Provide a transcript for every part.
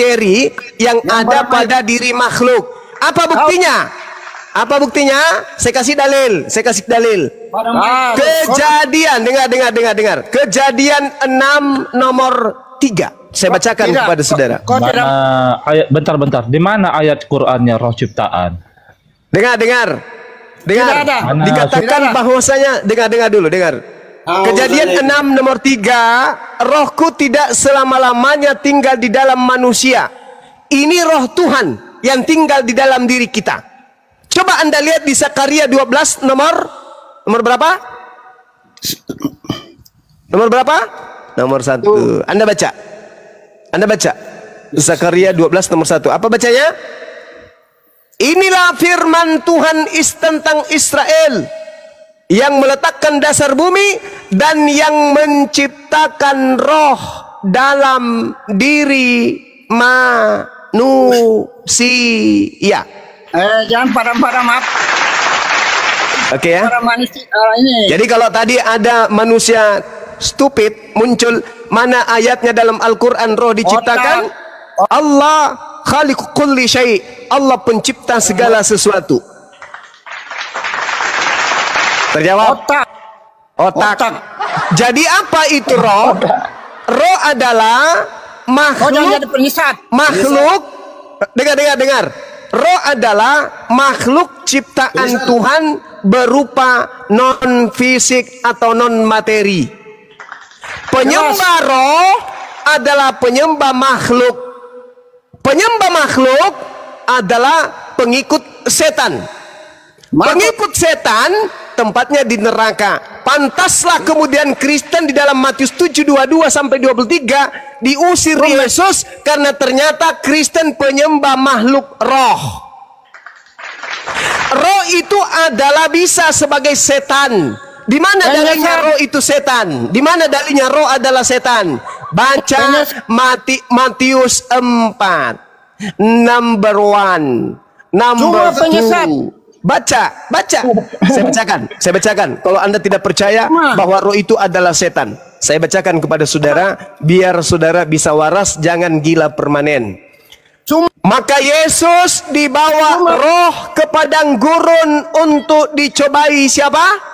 materi yang ada pada diri makhluk. Apa buktinya? Apa buktinya? Saya kasih dalil. Saya kasih dalil. Kejadian, dengar. Kejadian 6 nomor 3. Saya bacakan kepada saudara. Mana ayat, bentar. Di mana ayat Qur'annya roh ciptaan? Dengar. Dikatakan bahwasanya, dengar dulu. Kejadian 6 nomor 3, rohku tidak selama-lamanya tinggal di dalam manusia. Ini roh Tuhan yang tinggal di dalam diri kita. Coba Anda lihat di Zakaria 12 nomor berapa? Nomor berapa? Nomor 1. Anda baca. Zakaria 12 nomor 1. Apa bacanya? Inilah firman Tuhan tentang Israel yang meletakkan dasar bumi dan yang menciptakan roh dalam diri manusia. Jangan padam-padam, maaf. Oke ya. Ini. Jadi kalau tadi ada manusia stupid muncul, mana ayatnya dalam Al-Quran roh diciptakan? Allah khaliqu kulli syai'. Allah pencipta segala sesuatu. Terjawab? Otak. Jadi apa itu roh? Roh adalah makhluk. Dengar. Roh adalah makhluk ciptaan Tuhan berupa non fisik atau non materi. Penyembah roh adalah penyembah makhluk. Penyembah makhluk adalah pengikut setan. Pengikut setan tempatnya di neraka. Pantaslah kemudian Kristen di dalam Matius 7:22 sampai 23 diusir Yesus karena ternyata Kristen penyembah makhluk roh. Roh itu adalah bisa sebagai setan. Di mana dalilnya roh itu setan? Di mana dalilnya roh adalah setan? Baca Matius 4 number 1 number 2. Baca. Saya bacakan. Kalau Anda tidak percaya bahwa roh itu adalah setan, saya bacakan kepada saudara biar saudara bisa waras, jangan gila permanen. Maka Yesus dibawa roh ke padang gurun untuk dicobai siapa?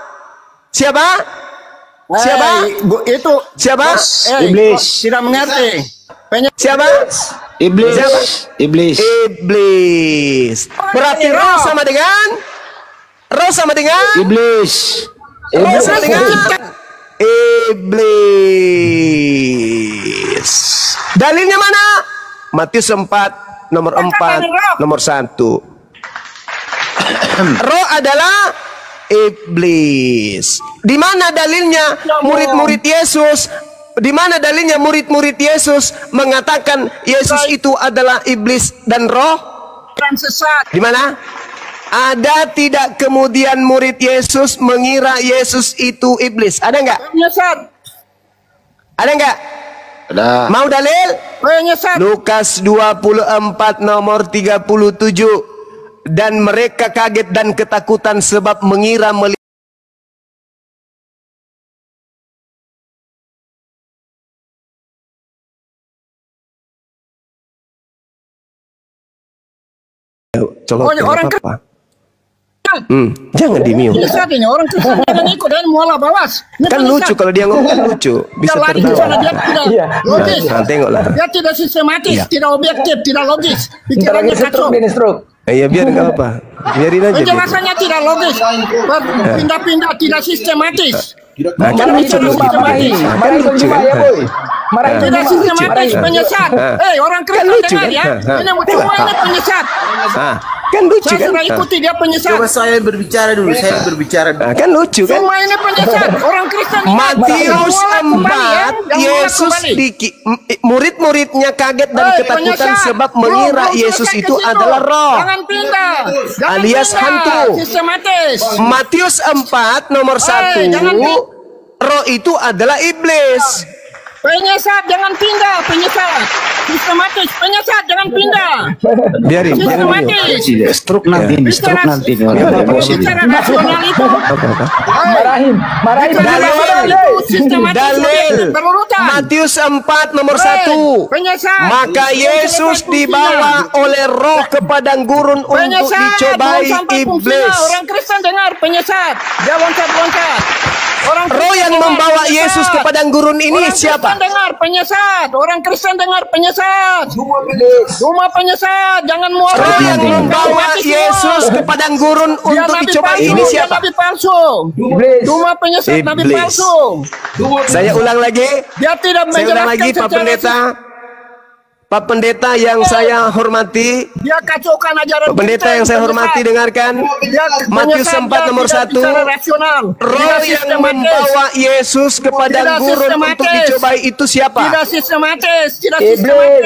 Iblis. Tidak mengerti. Siapa? Iblis. Berarti roh sama dengan iblis. Roh sama dengan iblis. Dalilnya mana? Matius 4 nomor 4 nomor 1. Roh adalah iblis. Di mana dalilnya murid-murid Yesus? Di mana dalilnya murid-murid Yesus mengatakan Yesus itu adalah iblis dan roh? Di mana? Ada tidak kemudian murid Yesus mengira Yesus itu iblis? Ada enggak? Ada enggak? Ada. Mau dalil? Lukas 24 nomor 37. Dan mereka kaget dan ketakutan sebab mengira orang apa? Jangan di mute. Orang Kristen jangan ikut dan mualah balas. Kan lucu kalau dia ngomong, kan lucu. Bisa tertawa. Dia tidak logis. Tengoklah. Dia tidak sistematis, tidak objektif, tidak logis. Pikirannya kacau. Iya biar nggak apa, biarin aja. Penjelasannya tidak logis, pindah-pindah, tidak sistematis. Kan lucu sistematis. Tidak sistematis, penyesat. Orang Kristen dengar ya, ini semua ini penyesat. Kan lucu kan? Saya ikuti dia penyesat. Coba saya berbicara dulu, kan lucu kan? Semua ini penyesat. Orang Kristen. Matius 4, Yesus murid-muridnya kaget dan ketakutan sebab mengira Yesus itu adalah roh. Jangan pindah. Alias hantu. Sistematis. Matius 4 nomor 1. Roh itu adalah iblis. Penyesat, jangan pindah, penyesat. Sistematis, penyesat, jangan pindah. Biarin. Stroke nanti. Bicara rasional itu. Marahin. Dalil. Matius 4 nomor 1. Penyesat. Maka Yesus dibawa oleh Roh ke padang gurun untuk dicobai iblis. Orang Kristen dengar penyesat. Dia loncat-loncat. Roh yang membawa Yesus ke padang gurun ini siapa? Orang Kristen dengar penyesat. Orang Kristen dengar penyesat. Cuma penyesat. Jangan mual. Roh yang membawa Yesus ke padang gurun untuk dicobai ini siapa? Nabi palsu. Cuma penyesat nabi Iblis. palsu. Saya ulang lagi. Dia tidak Saya ulang lagi, menjelaskan Pak Pendeta. Pak Pendeta yang saya hormati, dia kacaukan ajaran Pak Pendeta yang saya hormati, dengarkan Matius 4 nomor 1. Roh yang membawa Yesus ke padang gurun untuk dicobai itu siapa? Tidak sistematis,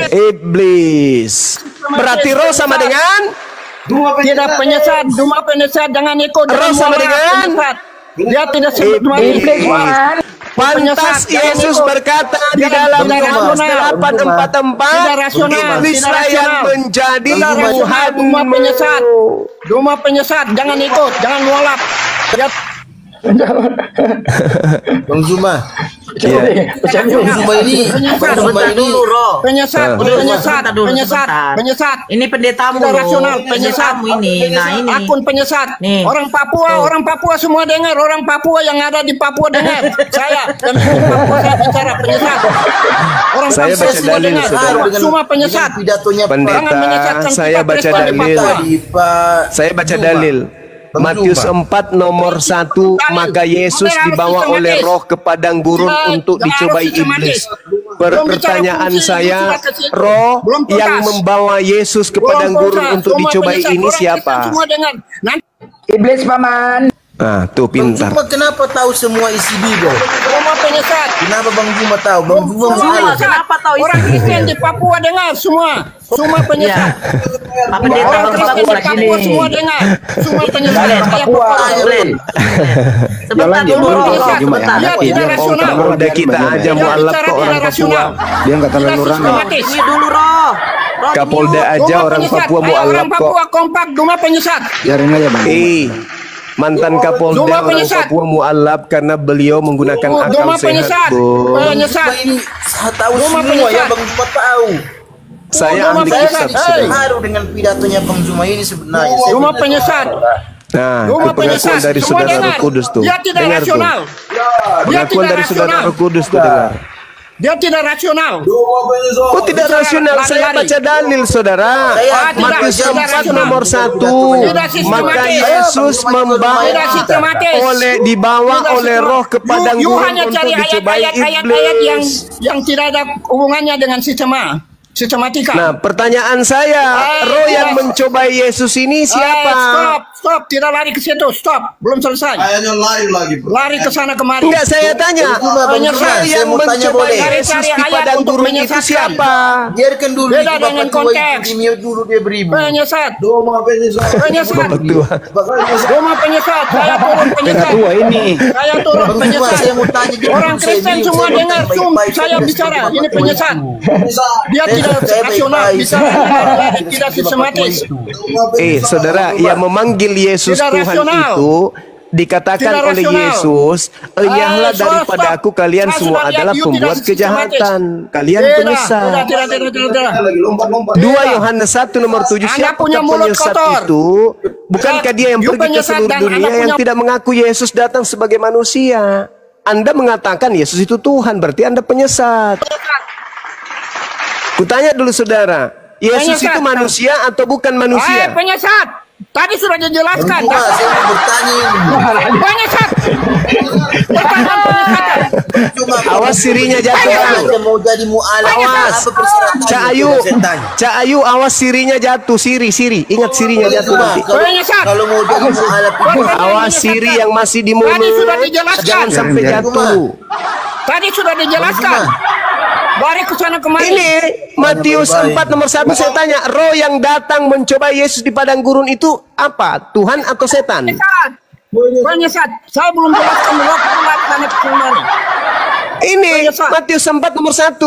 Iblis. Berarti roh sama dengan tidak penyesat, cuma penyesat, jangan ikut. roh sama dengan dia tidak sistematis. Pantas Yesus berkata di dalam Yohanes 8:44, iblislah yang menjadi Tuhan. Cuma penyesat, jangan ikut, jangan mualaf. Bang Zuma. Penyesat dulu, penyesat. Ini pendetamu rasional, penyesat ini. Nah ini. Akun penyesat. Nih. Orang Papua semua dengar. Orang Papua yang ada di Papua dengar. Saya dan Papua saya bicara penyesat. Orang Saya Papua baca semua dalil, dengar. saudara. Semua penyesat. Pidatonya Pendeta, saya baca dalil. Saya baca dalil. Matius 4 nomor 1, maka Yesus dibawa oleh Roh ke padang gurun untuk dicobai iblis. Pertanyaan saya, Roh yang membawa Yesus ke padang gurun untuk dicobai ini siapa? Iblis, Paman. Ah, tuh Bang pintar. Zuma kenapa tahu semua isi Bible? Semua penyesat. Kenapa Bang Zuma tahu? Bang Zuma Semua malu. Kenapa tahu isi orang Kristen di Papua dengar semua. Semua penyesat. Pak Pendeta Orang baru Kristen di Papua lagi Papua nih. semua dengar. Semua penyesat. Saya Papua. Sebentar dulu, sebentar. Dia tidak rasional. Udah kita aja mualaf ke orang Papua. Dia nggak terlalu ramai. Ini dulu Roh. Kapolda aja orang Papua mualaf Orang kok. Papua kompak, cuma penyesat. Biarin aja, Bang. Mantan Kapolda Cuma orang penyesat. Papua mualaf karena beliau menggunakan akal Cuma sehat. penyesat. Bos. Penyesat. Ini saya tahu Cuma semua penyesat. ya Bang Zuma tahu. Saya Cuma ahli penyesat. kitab, saudara. Terharu dengan pidatonya Bang Zuma ini sebenarnya. Saya Cuma benar- penyesat. Nah, Cuma itu pengakuan penyesat. dari Semua saudara dengar. Roh Kudus tuh. Dia tidak Dengar tuh. rasional. Dia Pengakuan tidak dari saudara rasional. Roh Kudus tuh dengar. Dia tidak rasional. Oh tidak rasional, saya baca dalil saudara. Matius 4 nomor 1. Maka Yesus membawa dibawa oleh Roh ke padang You gurun hanya untuk cari dicobai ayat-ayat iblis. yang tidak ada hubungannya dengan sistematika. Nah, pertanyaan saya, roh yang mencobai Yesus ini siapa? Stop, tidak lari ke situ, stop, belum selesai. Kayaknya lari lagi, bro. Lari ke sana kemari. Enggak, saya tanya, roh yang saya mau tanya mencobai boleh? Yesus di padang gurun itu siapa? Biarkan dulu Beda itu dengan Bapak tua konteks. itu, dia dulu dia beribu. Penyesat, Doma penyesat. penyesat, Bapak tua. Doma penyesat, saya turun penyesat. Tua ini. Saya turun Bang Zuma, penyesat. saya mau tanya dia Orang dulu, saya Kristen bingung, semua saya mau dengar, tanya Zoom, baik-baik, saya saya bicara, seperti ini Bapak penyesat. Penyesat. Dia tidak saya rasional, baik-baik, bicara saya tidak sistematis. Saudara, yang memanggil Yesus Tidak Tuhan rasional. itu dikatakan Tidak oleh rasional. Yesus, enyahlah daripada stop. aku kalian Saya semua sudah lihat adalah you pembuat tidak kejahatan. Kalian Tidak, penyesat. tidak. Lagi lompat-lompat. 2 Yohanes 1 nomor 7, Anda siapakah punya mulut penyesat kotor. itu? Bukankah dia yang You pergi ke penyesat seluruh dan dunia Anda yang punya- tidak mengaku Yesus datang sebagai manusia? Anda mengatakan Yesus itu Tuhan, berarti Anda penyesat. Kutanya dulu saudara, Yesus Penyesat. itu manusia atau bukan manusia? Penyesat. Tadi sudah dijelaskan. Bang Zuma, saya mau bertanya ini. Penyesat. Pertanyaan penyesatan. Cuma Awas sirinya jatuh. Saya mau jadi mu'alaf. Awas. Apa persyaratannya? Cak Ayu, Saya tanya. Cak Ayu, awas sirinya jatuh. Siri. Ingat sirinya jatuh Cuma, nanti. Penyesat. kalau mau jadi mu'alaf itu Awas siri yang masih di Tadi mulut. sudah dijelaskan. Jangan sampai jatuh. Tadi sudah dijelaskan. Lari ke sana kemari. Ini Matius 4 nomor 1, saya tanya, roh yang datang mencoba Yesus di padang gurun itu apa? Tuhan atau setan? Penyesat. Saya belum jelaskan roh ke sana kemari. Ini Matius 4 nomor 1.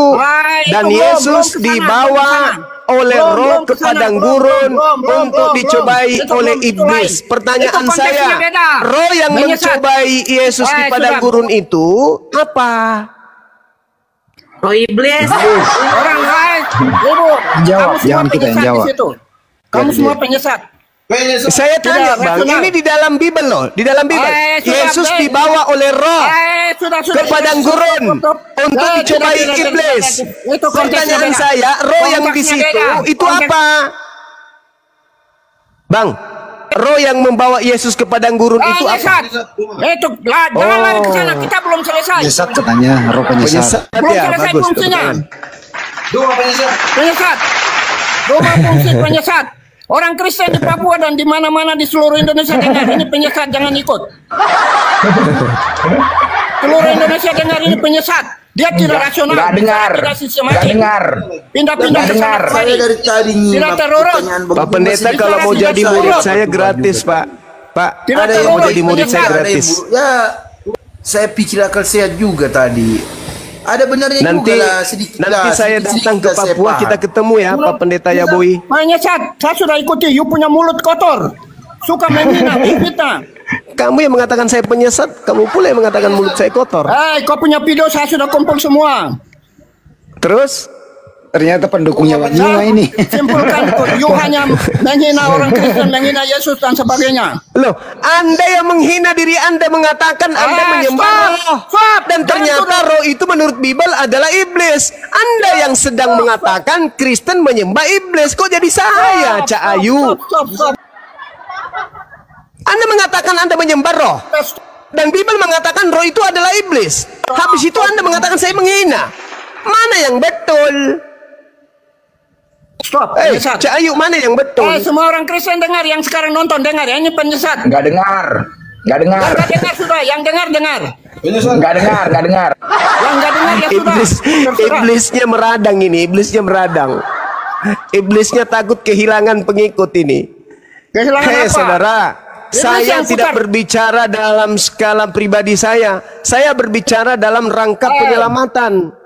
Dan Yesus dibawa oleh roh ke padang gurun untuk dicobai oleh iblis. Pertanyaan saya, roh yang mencobai Yesus di padang gurun itu apa? Roh iblis. Orang lain, Ibu. Jawab, jangan kita yang jawab. Kamu semua penyesat. Saya tanya Bang, ini di dalam Bible loh, di dalam Bible. Yesus dibawa oleh roh ke padang gurun untuk dicobai iblis. Pertanyaan saya, roh yang di situ itu apa? Bang, roh yang membawa Yesus ke padang gurun itu apa? Itu jangan lari ke sana, kita belum selesai. Penyesat katanya, roh penyesat. Belum selesai fungsinya. Dua penyesat. Penyesat. Dua fungsi penyesat. Orang Kristen di Papua dan di mana-mana di seluruh Indonesia dengar ini penyesat, jangan ikut. Seluruh Indonesia dengar ini penyesat. Dia tidak rasional. Nggak dengar. Tidak sistematis. Nggak dengar. Pindah-pindah ke sana. Saya dari tadi Tidak terurus. Pak Pendeta kalau mau jadi murid saya gratis Pak. Pak, Tidak ada yang mau terurus, jadi murid saya penyesat. gratis. Ya, saya pikir akal sehat juga tadi. Ada benarnya Nanti juga lah, sedikit nanti lah, saya sedikit datang ke lah saya Papua, paham. kita ketemu ya Pak Pendeta Yaboi. Penyesat. Saya sudah ikuti. You punya mulut kotor. Suka menghina, fitnah. Kamu yang mengatakan saya penyesat, kamu pula yang mengatakan mulut saya kotor. Kau punya video saya sudah kumpul semua. Terus Ternyata pendukungnya Pak Juma ini. Simpulkan, you hanya menghina orang Kristen, menghina Yesus dan sebagainya. loh, Anda yang menghina diri Anda mengatakan Anda menyembah roh. Dan ternyata roh itu menurut Bible adalah iblis. Anda yang sedang mengatakan Kristen menyembah iblis. Kok jadi saya, Cak Ayu? Anda mengatakan Anda menyembah roh. Dan Bible mengatakan roh itu adalah iblis. Habis itu Anda mengatakan saya menghina. Mana yang betul? Stop, Cak Ayu, mana yang betul? semua orang Kristen dengar, yang sekarang nonton dengar ya, ini penyesat. Nggak dengar. Nggak dengar. Yang nggak dengar sudah, yang dengar dengar. Nggak dengar. Nggak dengar. Yang nggak dengar ya sudah. Iblisnya meradang ini, iblisnya meradang. Iblisnya takut kehilangan pengikut ini. Kehilangan apa? Saudara, Iblis saya yang tidak putar. berbicara dalam skala pribadi saya. Saya berbicara dalam rangka penyelamatan.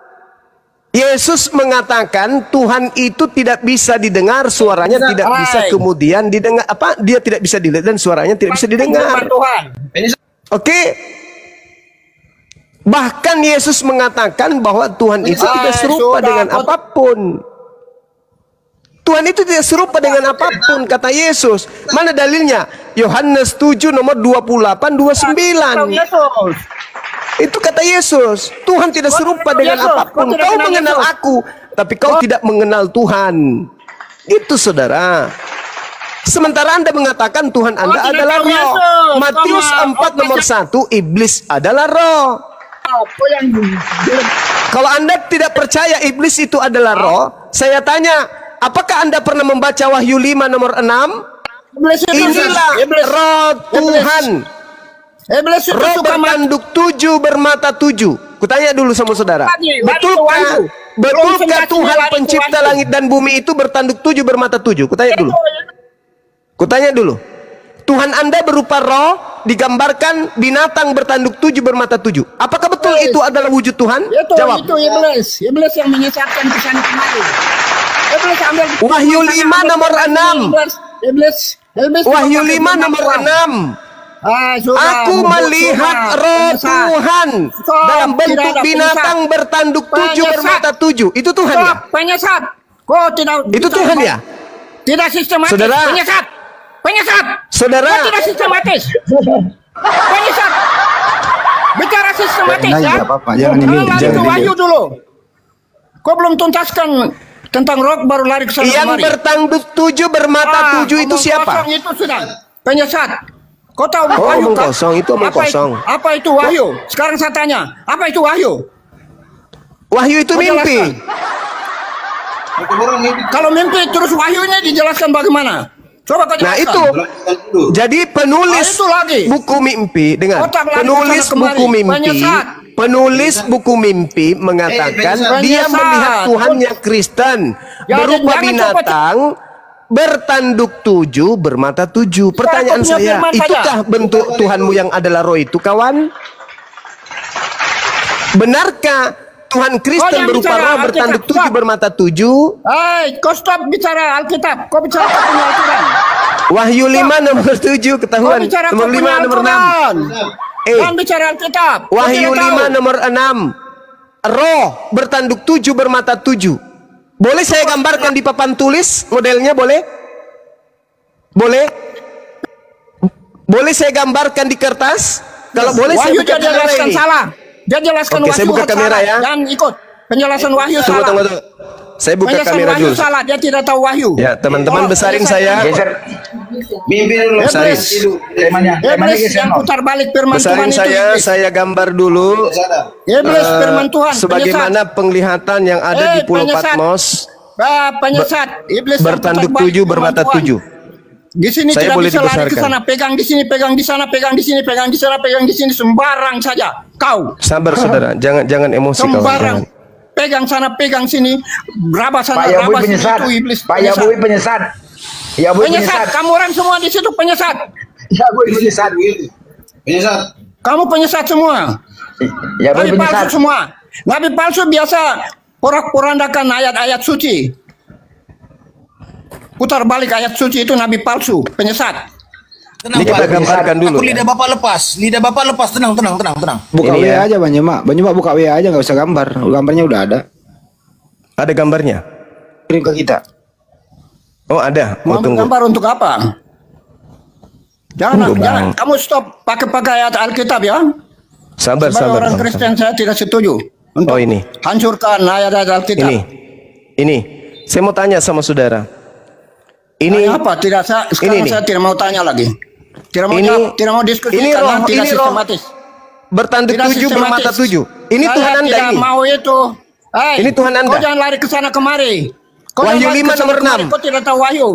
Yesus mengatakan Tuhan itu tidak bisa didengar, suaranya tidak bisa kemudian didengar, dia tidak bisa dilihat dan suaranya tidak bisa didengar. Tuhan. Oke. Bahkan Yesus mengatakan bahwa Tuhan itu tidak serupa dengan apapun. Tuhan itu tidak serupa dengan apapun, kata Yesus. Mana dalilnya? Yohanes 7 nomor 28 29. Itu kata Yesus. Tuhan tidak serupa dengan apapun. Kau mengenal aku, tapi kau tidak mengenal Tuhan. Itu saudara. Sementara Anda mengatakan Tuhan Anda adalah roh. Matius 4 nomor 1, iblis adalah roh. Kalau Anda tidak percaya iblis itu adalah roh, saya tanya, apakah Anda pernah membaca Wahyu 5 nomor 6? Inilah roh Tuhan. Roh bertanduk 7 bermata 7. Kutanya dulu sama saudara, betulkah Tuhan pencipta langit dan bumi itu bertanduk 7 bermata 7? Kutanya dulu, Tuhan Anda berupa roh, digambarkan binatang bertanduk 7 bermata 7. Apakah betul itu adalah wujud Tuhan? Jawab. Itu iblis yang menyesatkan kesana kemari. Iblis ambil Wahyu 5 nomor 6. Iblis Wahyu 5 nomor 6. Aku melihat roh Tuhan dalam bentuk binatang bertanduk 7 bermata 7. Itu Tuhan ya? Penyesat. Kok tidak? Itu Tuhan ya? Tidak sistematis. Saudara. Penyesat. Saudara. Kok tidak sistematis? Penyesat. Bicara sistematis ya. Jangan apa-apa. Jangan ini. Lari ke Wahyu dulu. Kok belum tuntaskan tentang roh baru lari ke sana Yang kemari? bertanduk 7 bermata 7 itu siapa? Kosong itu sudah penyesat. Kau tahu Oh, Wahyu omong kan? kosong, itu omong kosong. Apa itu Wahyu? Sekarang saya tanya, apa itu Wahyu? Wahyu itu Kau mimpi. jelaskan. Kalau mimpi terus Wahyunya dijelaskan bagaimana? Coba kau jelaskan. Nah itu, jadi penulis itu lagi. buku mimpi, dengar, Otak lari penulis kesana kemari. buku mimpi, Penyesat. penulis buku mimpi mengatakan penyesat. dia melihat Tuhannya Kristen berupa jangan binatang bertanduk 7 bermata 7. Pertanyaan punya saya, firman itukah bentuk Tuhanmu yang adalah roh itu, kawan? Benarkah Tuhan Kristen yang berupa bicara roh bertanduk Alkitab, 7 bermata 7? Kau stop bicara Alkitab. Kau bicara kau punya Al-Quran. Wahyu 5 nomor 7 Kau ketahuan. bicara Nomor kau 5 punya nomor 6. Al-Quran. Jangan bicara Alkitab. Kau Wahyu tidak 5 tahu. nomor 6. Roh bertanduk 7 bermata 7. Boleh saya gambarkan di papan tulis modelnya, boleh? Boleh? Boleh saya gambarkan di kertas? Kalau boleh saya Wahyu buka dia kamera jelaskan ini. salah. Dia jelaskan Oke, saya Wahyu buka kamera salah. ya. Jangan ikut. Penjelasan Wahyu Tunggu, salah. tunggu. Saya buka Penjelasan kamera Wahyu dulu. salah. Dia tidak tahu Wahyu. Ya, teman-teman besarin saya. Geser. Mimpi dulu. Besarin. Temanya Iblis geser. yang putar balik firman Tuhan Besarin itu. saya, saya gambar dulu. Iblis firman Tuhan. Sebagaimana penglihatan yang ada di Pulau penyesat. Patmos Penyesat. Iblis yang bertanduk putar balik 7 firman bermata Tuhan. 7. Di sini Saya tidak boleh bisa lari ke dibesarkan. sana, pegang di sini, pegang di sana, pegang di sini, pegang di sana, pegang di sini, sembarang saja. Kau Sabar saudara, jangan emosi kawan. sembarang. Jangan. Pegang sana, pegang sini, berapa sana, Pak Yabui berapa sini, penyesat. itu iblis Pak Yabui penyesat. Yabui penyesat. penyesat. Kamu orang semua di situ penyesat. Yabui penyesat. Penyesat. Kamu penyesat semua. Yabui Nabi palsu penyesat. semua. Nabi palsu biasa porak-porandakan ayat-ayat suci. Putar balik ayat suci itu nabi palsu, penyesat. Ini kita gambarkan dulu. Aku lidah bapak lepas. Lidah bapak lepas. Tenang. Buka Ini WA ya. aja Bang Mak. Bang Mak buka WA aja nggak usah gambar. Gambarnya udah ada. Ada gambarnya? Kirim ke kita. Oh ada. Mau Oh, tunggu. gambar untuk apa? Jangan, Tunggu, jangan. Bang. Kamu stop pakai ayat Alkitab ya. Sabar, Sebagai sabar. orang Bang. Kristen saya tidak setuju untuk Oh, ini. hancurkan ayat-ayat Alkitab. Ini. Saya mau tanya sama saudara. Ini Apa? Tidak sekarang ini. saya tidak mau tanya lagi. Tidak mau Ini- jawab, tidak mau diskusi ini karena roh- tidak ini roh. sistematis. bertanduk Tidak 7 bermata 7. Ini Saya Tuhan Anda tidak ini. mau itu. Hei, Ini Tuhan Anda. Kau jangan lari ke sana kemari. Kau Wahyu jangan lari 5 ke sana nomor kemari. 6. Kau tidak tahu Wahyu.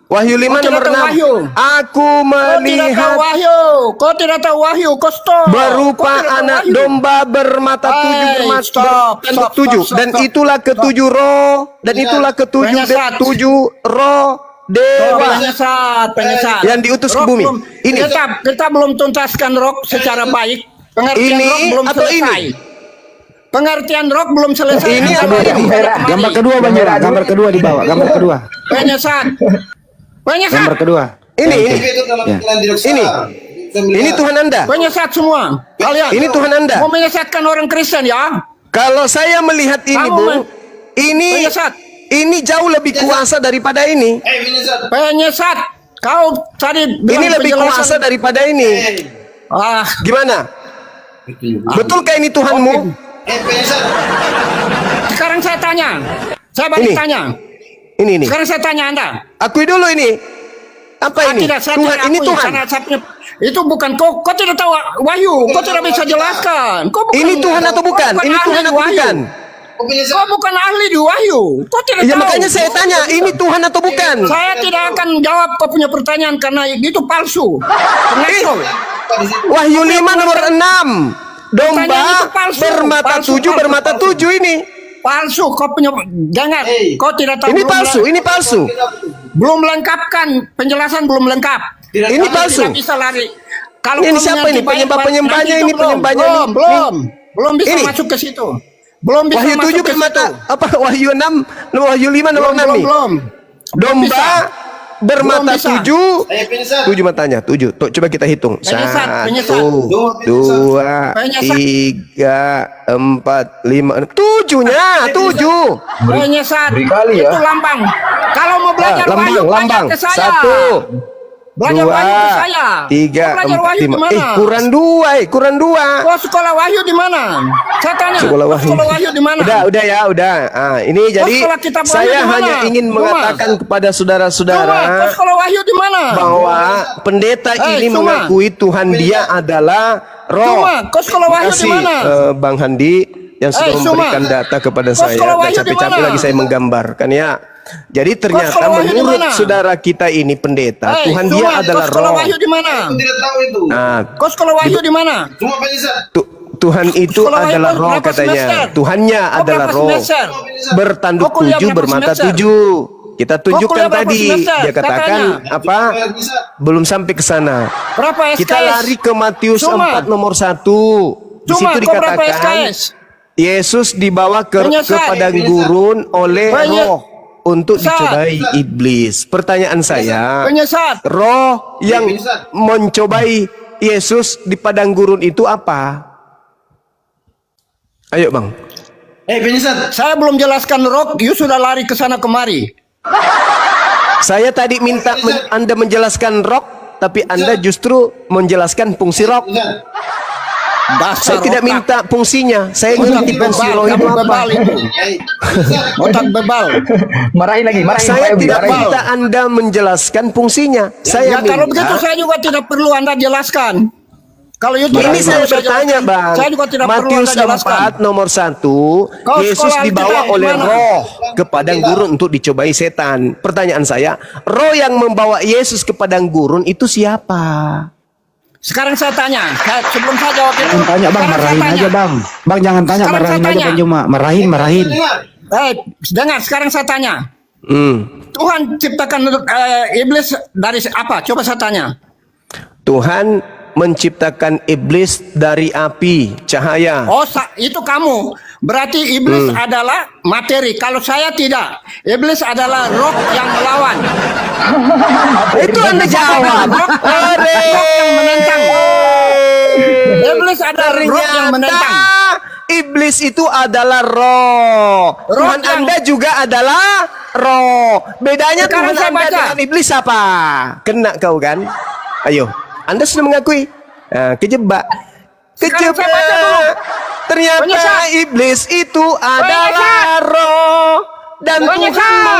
Wahyu 5 Kau tidak nomor tahu 6. Wahyu. Aku Kau tidak melihat tahu Wahyu. Kau tidak tahu Wahyu. Kau stop. Kau berupa tidak tahu anak Wahyu. domba bermata 7 Hey, bermata stop, bertanduk stop, 7 stop, dan stop. itulah ketujuh roh dan itulah ketujuh Penyesat. 7 roh dewa Penyesat. yang diutus ke Roh bumi. belum- Ini kita belum tuntaskan roh secara baik. Pengertian Ini roh belum atau selesai. ini? Pengertian roh belum selesai. Ini Kita atau baru ini? kemari. Gambar kedua Bang Mak. Gambar kedua di bawah. Gambar kedua. Penyesat. Gambar kedua. ini Itu dalam Ya. iklan di Ini. Ini Tuhan Anda. Penyesat semua. Kalian. Ini Tuhan Anda. Mau menyesatkan orang Kristen ya? Kalau saya melihat ini, Kamu Bung, ini penyesat. ini jauh lebih kuasa daripada ini. Penyesat. Penyesat. Kau tadi bilang Ini lebih penjelasan- kuasa daripada ini. Ah, Gimana? Betulkah ini Tuhanmu? Penyesat. sekarang saya tanya. Saya balik Ini. tanya. Ini. Sekarang saya tanya Anda. Akui dulu ini. Apa ini? Tidak, saya Tuhan, tidak ini akui, Tuhan. karena itu bukan kau tidak tahu Wahyu, kau tidak bisa jelaskan. Kau bukan, Ini Tuhan atau bukan? Ini ahli Tuhan di atau Wahyu. bukan? Kau bukan ahli di Wahyu. Kau tidak Ya tahu. makanya saya tanya, ini Tuhan atau bukan? Saya tidak akan jawab kau punya pertanyaan karena itu palsu. Pengacau. Wahyu 5 nomor 6. Domba Pertanyaan itu palsu. bermata Palsu, 7 palsu, bermata palsu. 7 ini. Palsu. Kau punya jangan. Kau tidak tahu. Ini belum palsu, ini palsu. Belum lengkapkan penjelasan belum lengkap. Ini Kau palsu. Tidak bisa lari. Kalau Ini kau siapa mengerti ini? Penyembah-penyembahnya nanti ini, itu penyembahnya ini. belum bisa Ini. masuk ke situ. Belum bisa Wahyu masuk 7 ke bermata situ. apa? Wahyu 6, Wahyu 5 nomor 6 nih. Belum Domba bermata Belum bisa. 7. Penyesat. 7 matanya, 7. Tuh, coba kita hitung. Penyesat, 1, penyesat. 2, Penyesat. 3, 4, 5, 7-nya, 7. Penyesat. Berkali ya. Itu lambang. Kalau mau belajar Wahyu Lambang. belajar ke saya. 1, Belajar 2, Wahyu ke saya. 3, Kau belajar 4, Wahyu 5. di mana? Kurang 2, kurang 2. Kau sekolah Wahyu di mana? Saya tanya. Sekolah kau Wahyu. Sekolah Wahyu di mana? Udah ya, udah. Ini jadi sekolah kitab Wahyu saya di mana? hanya ingin Cuma. mengatakan kepada Cuma, saudara-saudara kau sekolah Wahyu di mana? bahwa pendeta ini Cuma. mengakui Tuhan dia adalah roh. Cuma, kau sekolah Wahyu di Terima kasih, mana? Bang Handi yang sudah Cuma. memberikan data kepada Kau saya. sekolah Dan Wahyu di capek-capek mana? lagi saya menggambarkan ya. Jadi ternyata sekolah Wahyu di menurut mana? saudara kita ini pendeta, Tuhan dia adalah Kau sekolah roh. Wahyu di mana? Aku tidak tahu itu. Nah, Kau sekolah Wahyu di mana? Cuma penyesat. Tuhan itu Sekolah Wahyu adalah roh berapa katanya. semester? Tuhannya Kau adalah berapa roh. semester? Bertanduk Kau kuliah 7 berapa bermata semester? 7. Kita tunjukkan kuliah berapa tadi. semester? Dia katakan Katanya. apa? Belum sampai ke sana. Berapa SKS? Kita lari ke Matius Cuma. 4 nomor 1. Di Cuma, situ kau berapa dikatakan SKS? Yesus dibawa ke padang gurun oleh roh untuk dicobai iblis. Pertanyaan saya, roh yang mencobai Yesus di padang gurun itu apa? Ayo bang. Penyesat, saya belum jelaskan roh, you sudah lari ke sana kemari. Saya tadi minta Anda menjelaskan roh, tapi Anda justru menjelaskan fungsi roh. Saya tidak minta fungsinya. Saya ngerti fungsi roh itu apa. Otak bebal. Marahin lagi, marahin. Saya tidak minta Anda menjelaskan fungsinya. Saya minta. Kalau begitu saya juga tidak perlu Anda jelaskan. Kalau itu ini saya bertanya bang. Saya juga tidak Matius 4 nomor 1, Yesus dibawa oleh roh ke padang gurun untuk dicobai setan. Pertanyaan saya, roh yang membawa Yesus ke padang gurun itu siapa? Sekarang saya tanya, sebelum saya jawab itu. Tanya bang, marahin aja bang. Bang jangan tanya, marahin aja bang cuma. Marahin. Dengar, sekarang saya tanya. Tuhan ciptakan iblis dari apa? Coba saya tanya. Tuhan menciptakan iblis dari api, cahaya. Oh, itu kamu. Berarti iblis adalah materi. Kalau saya tidak. Iblis adalah roh yang melawan. Itu Anda jawab. Roh yang menentang. Iblis adalah roh yang menentang. Iblis itu adalah roh. Tuhan Anda juga adalah roh. Bedanya Tuhan Anda dengan iblis apa? Kena kau kan? Ayo. Anda sudah mengakui kejebak. Ternyata iblis itu adalah roh dan Tuhanmu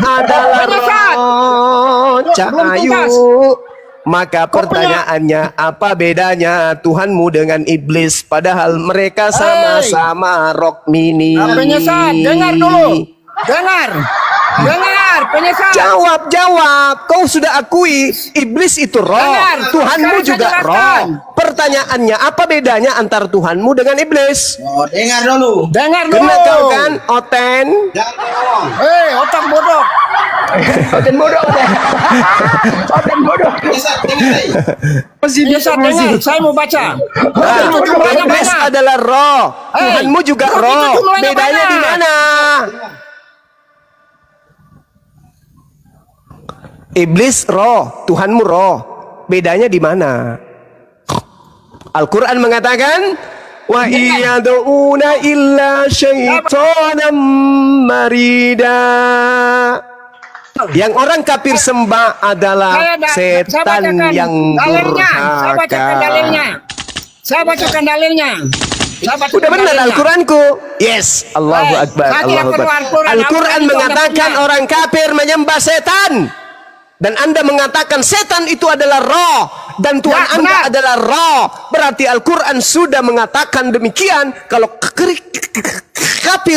adalah roh cahayu. Maka pertanyaannya, apa bedanya Tuhanmu dengan iblis? Padahal mereka sama-sama roh mini. Dengar dulu. Dengar, penyesat. Jawab. Kau sudah akui iblis itu roh. Tuhanmu juga roh. Pertanyaannya, apa bedanya antara Tuhanmu dengan iblis? Oh, dengar dulu. Kena kau kan, Oten? Otak bodoh. Oten bodoh. Penyesat, dengar. Saya mau baca. Iblis adalah roh. Tuhanmu juga roh. Bedanya di mana? Iblis roh, Tuhanmu roh. Bedanya di mana? Al-Quran mengatakan, wa iyad'una illa syaitanan marida. Yang orang kafir sembah adalah setan yang durhaka. Saya bacakan dalilnya. Udah benar Al-Quranku. Yes, Allahu Akbar. Al-Quran mengatakan orang kafir menyembah setan. Dan Anda mengatakan setan itu adalah roh. Dan Tuhan Anda adalah roh. Berarti Al-Quran sudah mengatakan demikian. Kalau kafir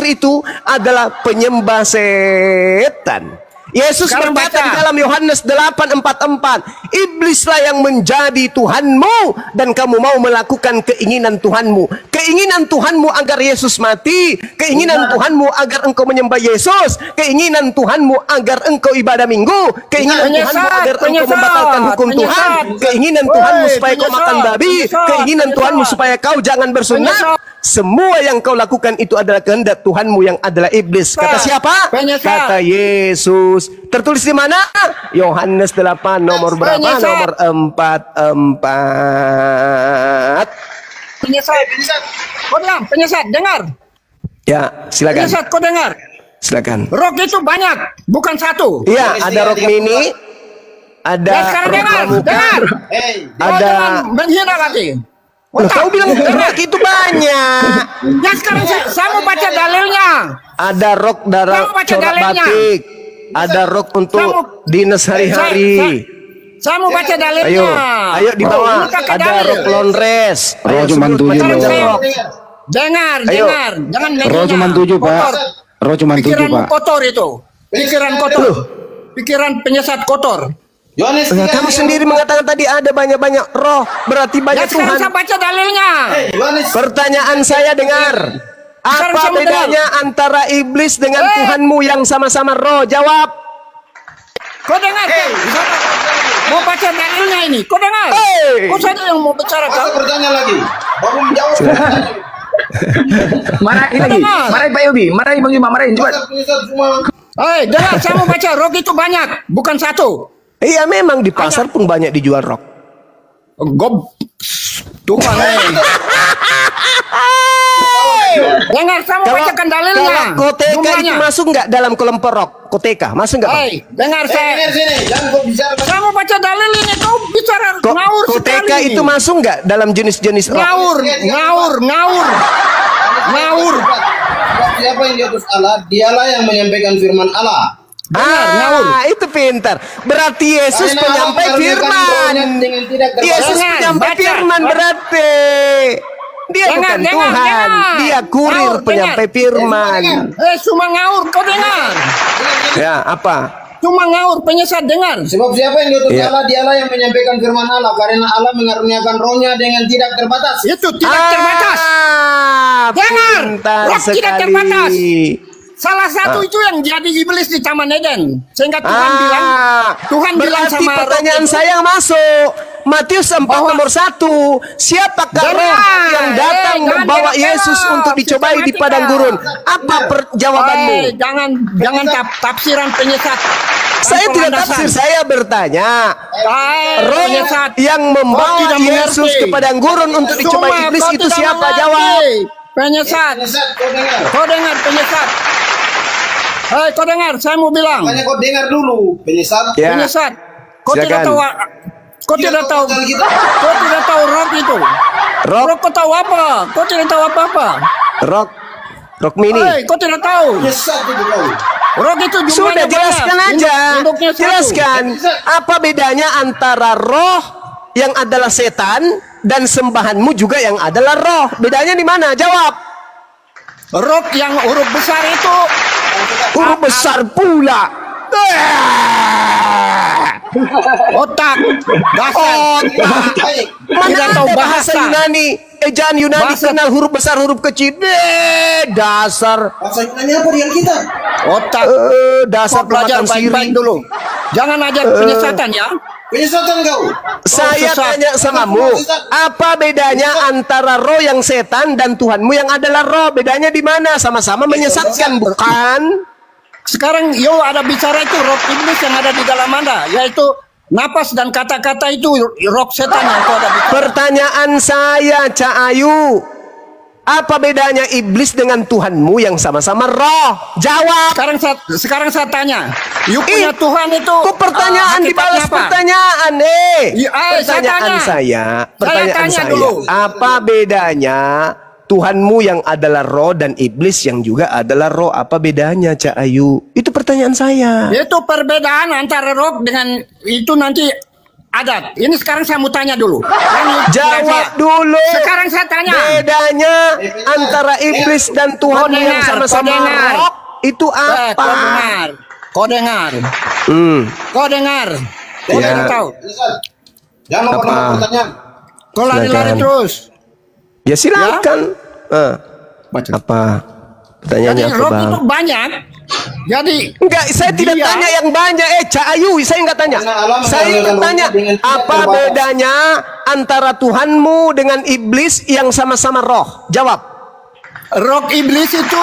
itu adalah penyembah setan. Yesus berkata di dalam Yohanes 8:44, iblislah yang menjadi Tuhanmu dan kamu mau melakukan keinginan Tuhanmu. Keinginan Tuhanmu agar Yesus mati, keinginan Tuhanmu agar engkau menyembah Yesus, keinginan Tuhanmu agar engkau ibadah minggu, keinginan Tuhanmu agar engkau membatalkan hukum Tuhan, keinginan Tuhanmu supaya kau makan babi, keinginan Tuhanmu supaya kau jangan bersunat. Semua yang kau lakukan itu adalah kehendak Tuhanmu yang adalah iblis. Kata siapa? Kata Yesus. Tertulis di mana? Yohanes 8 nomor berapa? Nomor 44. Penyesat, dengar. Ya, silakan. Penyesat, kau dengar. Silakan. Roh itu banyak, bukan satu. Iya, ada roh mini, ada sekarang dengar. Ada menghina lagi. Kau bilang roh itu banyak. Ya sekarang saya mau baca dalilnya. Ada rok darah corak batik. Ada rok untuk dinas hari-hari. Saya mau baca dalilnya. Ayo di bawah. Ada rok laundress. Roh cuma 7 loh. Dengar. Jangan Roh cuma 7 pak. Roh cuma 7 pak. Pikiran kotor itu. Pikiran kotor. Pikiran penyesat kotor. Kamu sendiri mengatakan tadi ada banyak-banyak roh, berarti banyak Tuhan. Saya baca dalilnya. Pertanyaan saya dengar. Apa bedanya antara iblis dengan Tuhanmu yang sama-sama roh? Jawab. Kau dengar? Mau baca dalilnya ini. Kau dengar? Kau saja yang mau bicara. Masa bertanya lagi. Baru menjawab. Marahin lagi. Marahin Pak Yogi. Marahin Bang Juma. Marahin cepat. Hei, dengar, saya mau baca. Rok itu banyak, bukan satu. Iya, memang di pasar pun banyak dijual rok. Gob. Tuhan. Dengar, saya mau bacakan dalilnya. Kalau koteka itu masuk nggak dalam kelompok rok? Koteka masuk nggak? Hei, dengar saya. Saya mau baca dalil ini. Kau bicara ngawur sekali. Koteka itu masuk nggak dalam jenis-jenis rok? Ngawur. Siapa yang diutus Allah? Dialah yang menyampaikan firman Allah. Itu pintar. Berarti Yesus penyampai firman. Yesus penyampai firman berarti. Dia bukan Tuhan. Dia kurir penyampai firman. Cuma ngawur, kau dengar. Ya, apa? Cuma ngawur, penyesat, dengar. Sebab siapa yang diutus Allah? Dialah yang menyampaikan firman Allah. Karena Allah mengaruniakan rohnya dengan tidak terbatas. Itu tidak terbatas. Dengar, roh tidak terbatas. Salah satu itu yang jadi iblis di Taman Eden. Sehingga Tuhan bilang sama pertanyaan saya masuk. Matius 4 nomor 1. Siapakah roh yang datang membawa Yesus untuk dicobai di padang gurun? Apa jawabanmu? Jangan tafsiran penyesat. Saya tidak tafsir, saya bertanya. Roh yang membawa Yesus ke padang gurun untuk dicobai iblis itu siapa? Jawab. Penyesat. Kau dengar penyesat. Hei, kau dengar, saya mau bilang. Makanya kau dengar dulu, penyesat. Ya. Penyesat. Kau tidak tahu. Kau tidak tahu. Kau tidak tahu rok itu. Rok kau tahu apa? Kau tidak tahu apa-apa. Rok mini. Hei, kau tidak tahu. Penyesat itu kau. Rok itu sudah jelaskan aja. Jelaskan apa bedanya antara roh yang adalah setan dan sembahanmu juga yang adalah roh. Bedanya di mana? Jawab. Rok yang huruf besar itu. Huruf besar pula. Otak. Mana ada bahasa Yunani? Ejaan Yunani kenal huruf besar, huruf kecil. Dasar. Bahasa Yunani apa dengan kita? Otak. Dasar belajar baik-baik dulu. Jangan ajar penyesatan ya. Penyesatan kau. Saya tanya samamu, apa bedanya antara roh yang setan dan Tuhanmu yang adalah roh? Bedanya di mana? Sama-sama menyesatkan, bukan? Sekarang ada bicara itu roh iblis yang ada di dalam Anda, yaitu napas dan kata-kata itu roh setan yang kau ada bicara. Pertanyaan saya, Cak Ayu, apa bedanya iblis dengan Tuhanmu yang sama-sama roh? Jawab. Sekarang saya tanya. You punya Tuhan itu. Kok pertanyaan dibalas pertanyaan? Pertanyaan saya. Apa bedanya Tuhanmu yang adalah roh dan iblis yang juga adalah roh? Apa bedanya, Cak Ayu? Itu pertanyaan saya. Itu perbedaan antara roh dengan itu nanti adat. Ini sekarang saya mau tanya dulu. Jawab dulu. Sekarang saya tanya. Bedanya antara iblis dan Tuhan yang sama-sama roh itu apa? Kau dengar. Kau dengar. Kau tidak tahu. Jangan lupa pertanyaan. Kau lari-lari terus. Ya silakan. Apa pertanyaannya? Jadi roh itu banyak. Jadi enggak, saya tidak tanya yang banyak. Cak Ayu, saya enggak tanya. Saya tanya apa bedanya antara Tuhanmu dengan iblis yang sama-sama roh? Jawab. Roh iblis itu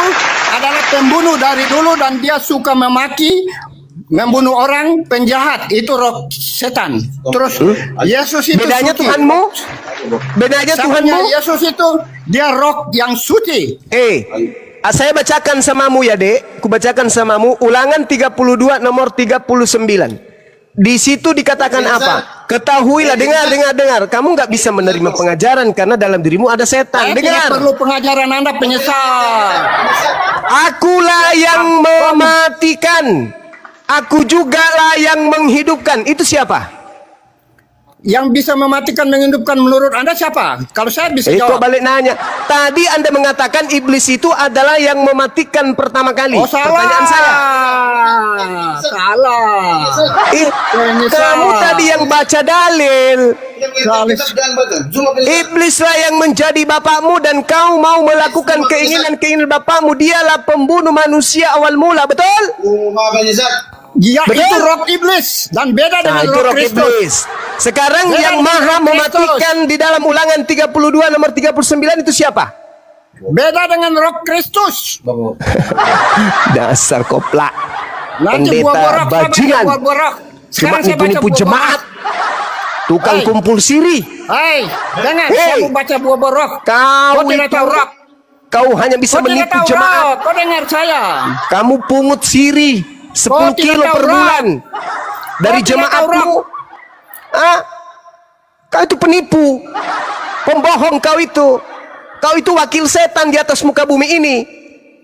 adalah pembunuh dari dulu dan dia suka memaki, membunuh orang, penjahat. Itu roh setan. Terus Yesus itu bedanya suci. Tuhanmu? Bedanya Tuhanmu? Yesus itu dia roh yang suci. Saya bacakan samamu ya, Dek. Kubacakan samamu Ulangan 32 nomor 39. Di situ dikatakan apa? Ketahuilah, dengar. Kamu nggak bisa menerima pengajaran karena dalam dirimu ada setan. Dengar. Tidak perlu pengajaran Anda penyesal. Akulah yang mematikan. Aku juga lah yang menghidupkan. Itu siapa? Yang bisa mematikan menghidupkan menurut Anda siapa? Kalau saya bisa jawab. Kok balik nanya. Tadi Anda mengatakan iblis itu adalah yang mematikan pertama kali. Oh, salah. Pertanyaan saya. Salah. Kamu tadi yang baca dalil. Iblislah yang menjadi bapakmu dan kau mau melakukan keinginan bapakmu. Dialah pembunuh manusia awal mula. Betul? Ya, betul? Itu roh iblis dan beda dengan roh Kristus. Sekarang yang maha mematikan di dalam Ulangan 32 nomor 39 itu siapa? Beda dengan roh Kristus. Dasar koplak. Nanti Pendeta bajingan. Cuma nipu-nipu jemaat. Tukang kumpul siri. Hai, dengar, saya mau baca buah borok. Kau tidak tahu roh. Kau hanya bisa menipu jemaat. Kau dengar saya. Kamu pungut siri 10 kilo per bulan dari jemaatmu. Kau itu penipu, pembohong kau itu. Kau itu wakil setan di atas muka bumi ini,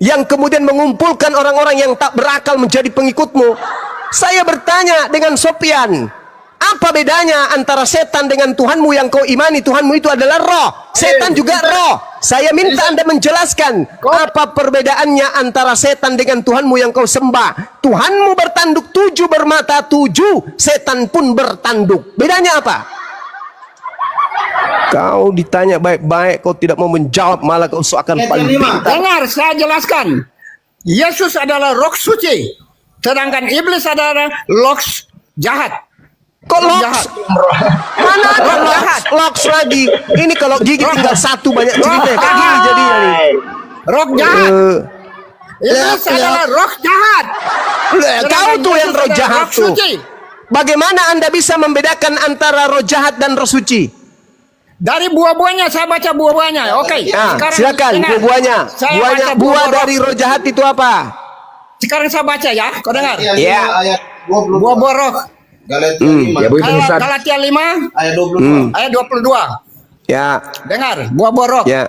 yang kemudian mengumpulkan orang-orang yang tak berakal menjadi pengikutmu. Saya bertanya dengan Sopian, apa bedanya antara setan dengan Tuhanmu yang kau imani? Tuhanmu itu adalah roh, setan juga roh. Saya minta Anda menjelaskan apa perbedaannya antara setan dengan Tuhanmu yang kau sembah. Tuhanmu bertanduk 7 bermata 7, setan pun bertanduk. Bedanya apa? Kau ditanya baik-baik, kau tidak mau menjawab, malah kau seakan paling pintar. Dengar, saya jelaskan. Yesus adalah roh suci, sedangkan iblis adalah roh jahat. Kok loks? Mana ada loks lagi? Ini kalau gigi tinggal satu banyak cerita. Kayak gini jadinya nih. Roh jahat. Iblis adalah roh jahat. Kau tuh yang roh jahat tuh. Bagaimana Anda bisa membedakan antara roh jahat dan roh suci? Dari buah-buahnya, saya baca buah-buahnya. Oke. Nah, silakan buah-buahnya. Buah dari roh jahat itu apa? Sekarang saya baca ya. Kau dengar? Iya. Buah-buah roh. Galatia 5 ayat 22. ayat 22. Ya. Dengar, buah-buah roh. Ya.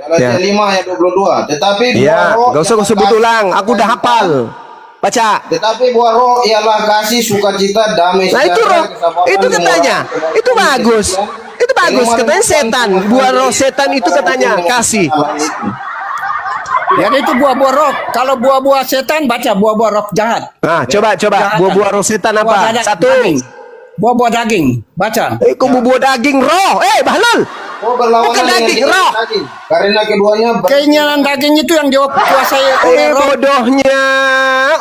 Galatia 5 ayat 22. Tetapi buah roh, gak usah sebut ulang, aku udah hafal. Baca. Tetapi buah roh ialah kasih, sukacita, damai, nah itu roh, itu katanya, itu bagus. Itu bagus, katanya setan. Buah roh setan itu katanya kasih. Jadi itu buah-buah roh. Kalau buah-buah setan, baca buah-buah roh jahat. Nah, coba buah-buah roh setan apa? Satu. Buah-buah daging, baca. Kok buah daging roh? Bahlul. Bukan daging roh. Karena keduanya keinginan daging itu yang jawab kuasai oleh roh. Bodohnya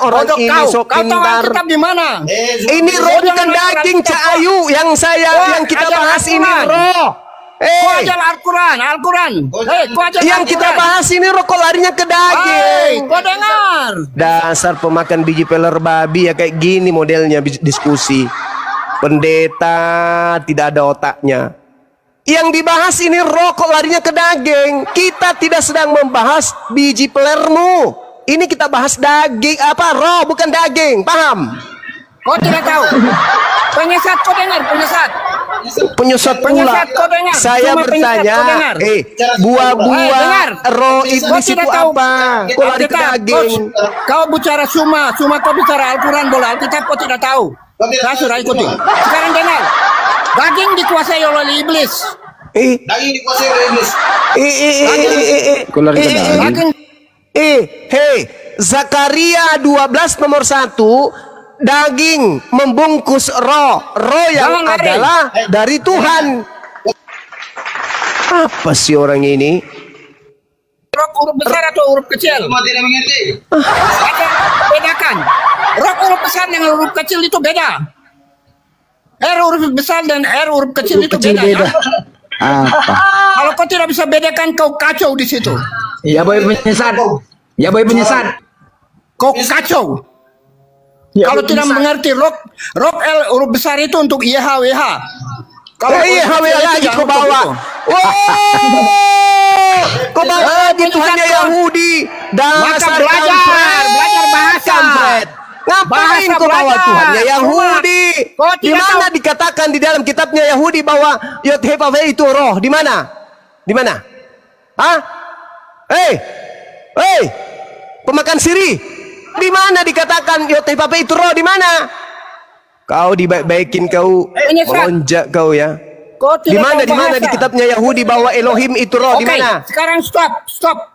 orang ini sok pintar. Kitab di mana? Ini roh bukan daging, Cak Ayu. Yang kita bahas ini roh. Kau ajar Al-Quran. Yang kita bahas ini roh, kok larinya ke daging. Kau dengar? Dasar pemakan biji peler babi ya, kayak gini modelnya diskusi. Pendeta tidak ada otaknya. Yang dibahas ini roh, kok larinya ke daging. Kita tidak sedang membahas biji pelermu. Ini kita bahas daging, roh bukan daging. Paham? Kau tidak tahu. Penyesat, kau dengar, penyesat. Penyesat pula. Saya bertanya, buah-buah roh iblis itu apa? Kau lari ke daging. Kau bicara suma kau bicara Al-Quran bola. Alkitab kau tidak tahu. Saya sudah ikuti. Sekarang dengar. Daging dikuasai oleh iblis. Daging dikuasai oleh iblis. Kau lari ke daging. Zakaria 12 nomor 1. Daging membungkus roh yang adalah dari Tuhan. Apa sih orang ini? Roh huruf besar atau huruf kecil? Cuma tidak mengerti. Bedakan. Roh huruf besar dengan huruf kecil itu beda. R huruf besar dan R huruf kecil itu beda. Apa? Kalau kau tidak bisa bedakan, kau kacau di situ. Ya boy penyesat. Kau kacau. Ya, kalau tidak mengerti roh L huruf besar itu untuk YHWH. Kalau YHWH lagi kau bawa. Kau bawa di Tuhannya Yahudi. Maka belajar bahasa. Ngapain kau bawa Tuhannya Yahudi? Di mana dikatakan di dalam kitabnya Yahudi bahwa Yod-Heh-Vav-Heh itu roh? Di mana? Di mana? Hah? Pemakan siri. Di mana dikatakan Yod-Heh-Vav-Heh itu roh? Di mana? Kau dibaik-baikin, kau melonjak kau ya. Di mana di kitabnya Yahudi bahwa Elohim itu roh? Di mana? Sekarang stop.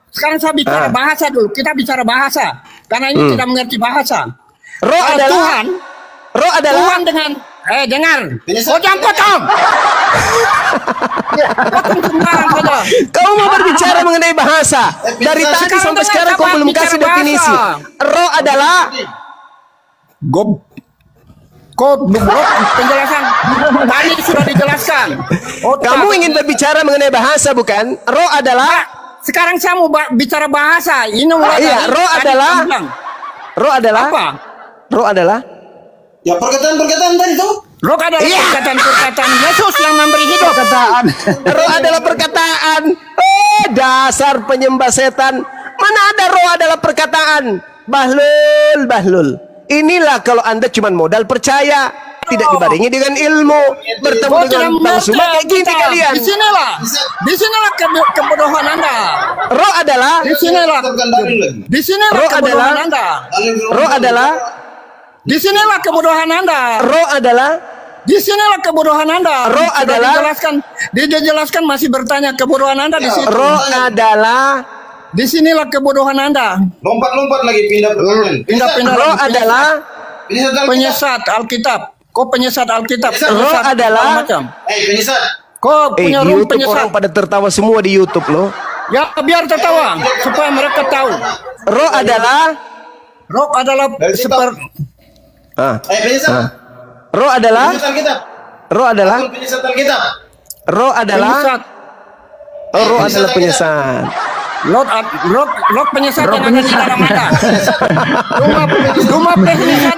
Sekarang saya bicara bahasa dulu. Kita bicara bahasa. Karena ini tidak mengerti bahasa. Roh adalah Tuhan dengan dengar. Oh, jangan potong. Kau mau berbicara mengenai bahasa. Dari tadi sampai sekarang kau belum kasih definisi. Roh adalah penjelasan tadi sudah dijelaskan. Kamu ingin berbicara mengenai bahasa bukan? Roh adalah Sekarang saya mau bicara bahasa. Ini iya, roh adalah apa? Roh adalah Ya perkataan tadi tuh. Roh adalah perkataan Yesus yang memberi hidup. Perkataan. roh adalah perkataan. Oh, dasar penyembah setan. Mana ada roh adalah perkataan? Bahlul. Inilah kalau Anda cuma modal percaya, tidak dibarengi dengan ilmu, bertemu dengan Bang Suma kayak gini kalian. Disinilah kebodohan Anda. Roh adalah Disinilah kebodohan Anda. Roh adalah Disinilah kebodohan Anda. Roh adalah Disinilah kebodohan Anda. Roh adalah dijelaskan masih bertanya kebodohan Anda di situ. Roh adalah Disinilah kebodohan Anda. Lompat lagi pindah pertanyaan. Pindah. Roh adalah penyesat Alkitab. Kok penyesat Alkitab? Roh adalah penyesat. Kok punya roh YouTube penyesat? orang pada tertawa semua di YouTube loh. Ya biar tertawa supaya mereka tahu. Roh adalah seperti Penyesat. Roh adalah Penyesat Alkitab. Roh adalah Penyesat Alkitab. Roh adalah penyesat. Roh adalah penyesat. Roh penyesat yang ada di dalam Anda. Rumah penyesat.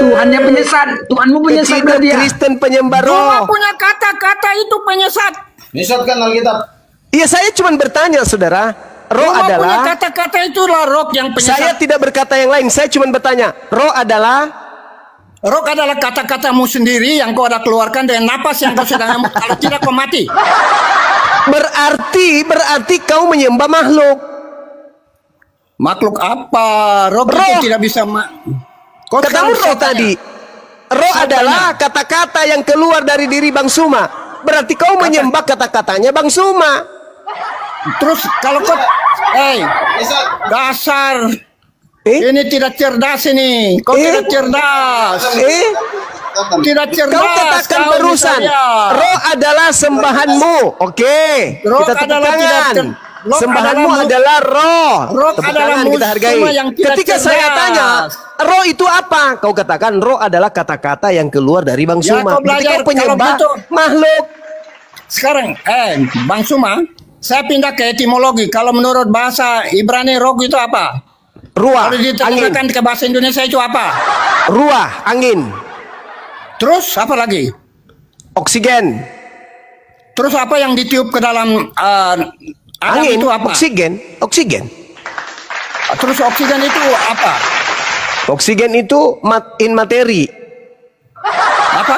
Tuhannya penyesat. Tuhanmu penyesat Tidak dia. Kristen penyembah Rumah roh. punya kata-kata itu penyesat. Menyesatkan Alkitab. Iya, saya cuma bertanya, saudara. Roh Rumah punya adalah kata-kata itulah roh yang penyesat. Saya tidak berkata yang lain. Saya cuma bertanya. Roh adalah kata-katamu sendiri yang kau ada keluarkan dengan napas yang kau sedang ambil. Kalau tidak kau mati. berarti kau menyembah makhluk. Makhluk apa? Roh itu tidak bisa kau Katamu roh tadi. Roh adalah kata-kata yang keluar dari diri Bang Suma. Berarti kau menyembah kata-katanya Bang Suma. Terus kalau kau dasar ini tidak cerdas ini. Kau tidak cerdas. Tidak cerdas. Kau katakan barusan roh adalah sembahanmu. Oke. Roh Kita tepuk adalah tangan. Sembahanmu adalah roh. Roh Tepuk adalah tangan, kita hargai. yang tidak Ketika cerdas. saya tanya, roh itu apa? Kau katakan roh adalah kata-kata yang keluar dari Bang Ya, Suma. kau belajar Ketika penyembah kalau gitu. makhluk. Sekarang Bang Suma, saya pindah ke etimologi. Kalau menurut bahasa Ibrani roh itu apa? Ruah, Kalau angin. diterjemahkan ke bahasa Indonesia itu apa? Ruah, angin. Terus apa lagi? Oksigen. Terus apa yang ditiup ke dalam Adam Angin, itu apa? oksigen. Terus oksigen itu apa? Oksigen itu materi. Apa?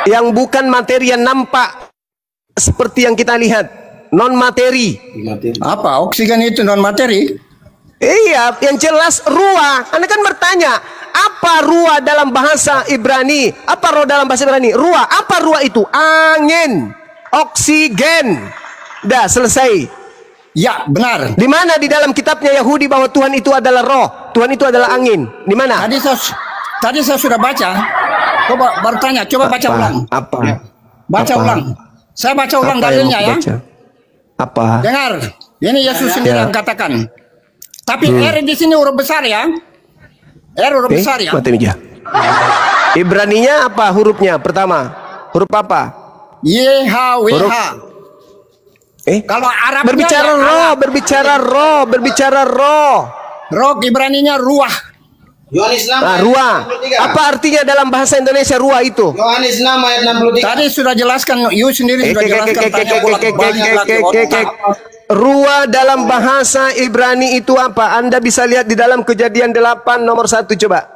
Yang bukan materi yang nampak seperti yang kita lihat, non materi. Apa? Oksigen itu non materi? Iya, yang jelas ruah. Anda kan bertanya, apa ruah dalam bahasa Ibrani? Apa roh dalam bahasa Ibrani? Ruah. Apa ruah itu? Angin, oksigen. Dah selesai. Ya, benar. Di mana di dalam kitabnya Yahudi bahwa Tuhan itu adalah roh, Tuhan itu adalah angin? Di mana? Tadi saya sudah baca. Coba bertanya, coba baca ulang. Apa? Baca ulang. Saya baca ulang dalilnya ya. Apa? Dengar. Ini Yesus sendiri yang katakan. Tapi R di sini huruf besar ya. R huruf besar ya. Ibraninya apa hurufnya? Pertama, huruf apa? YHWH. Kalau Arabnya berbicara roh. Roh Ibraninya ruah. Yohanes 6 ayat ruah. 63. Apa artinya dalam bahasa Indonesia ruah itu? Yohanes 6 ayat 63. Tadi sudah jelaskan, you sendiri sudah jelaskan. Ruah dalam bahasa Ibrani itu apa? Anda bisa lihat di dalam Kejadian 8 nomor 1, coba.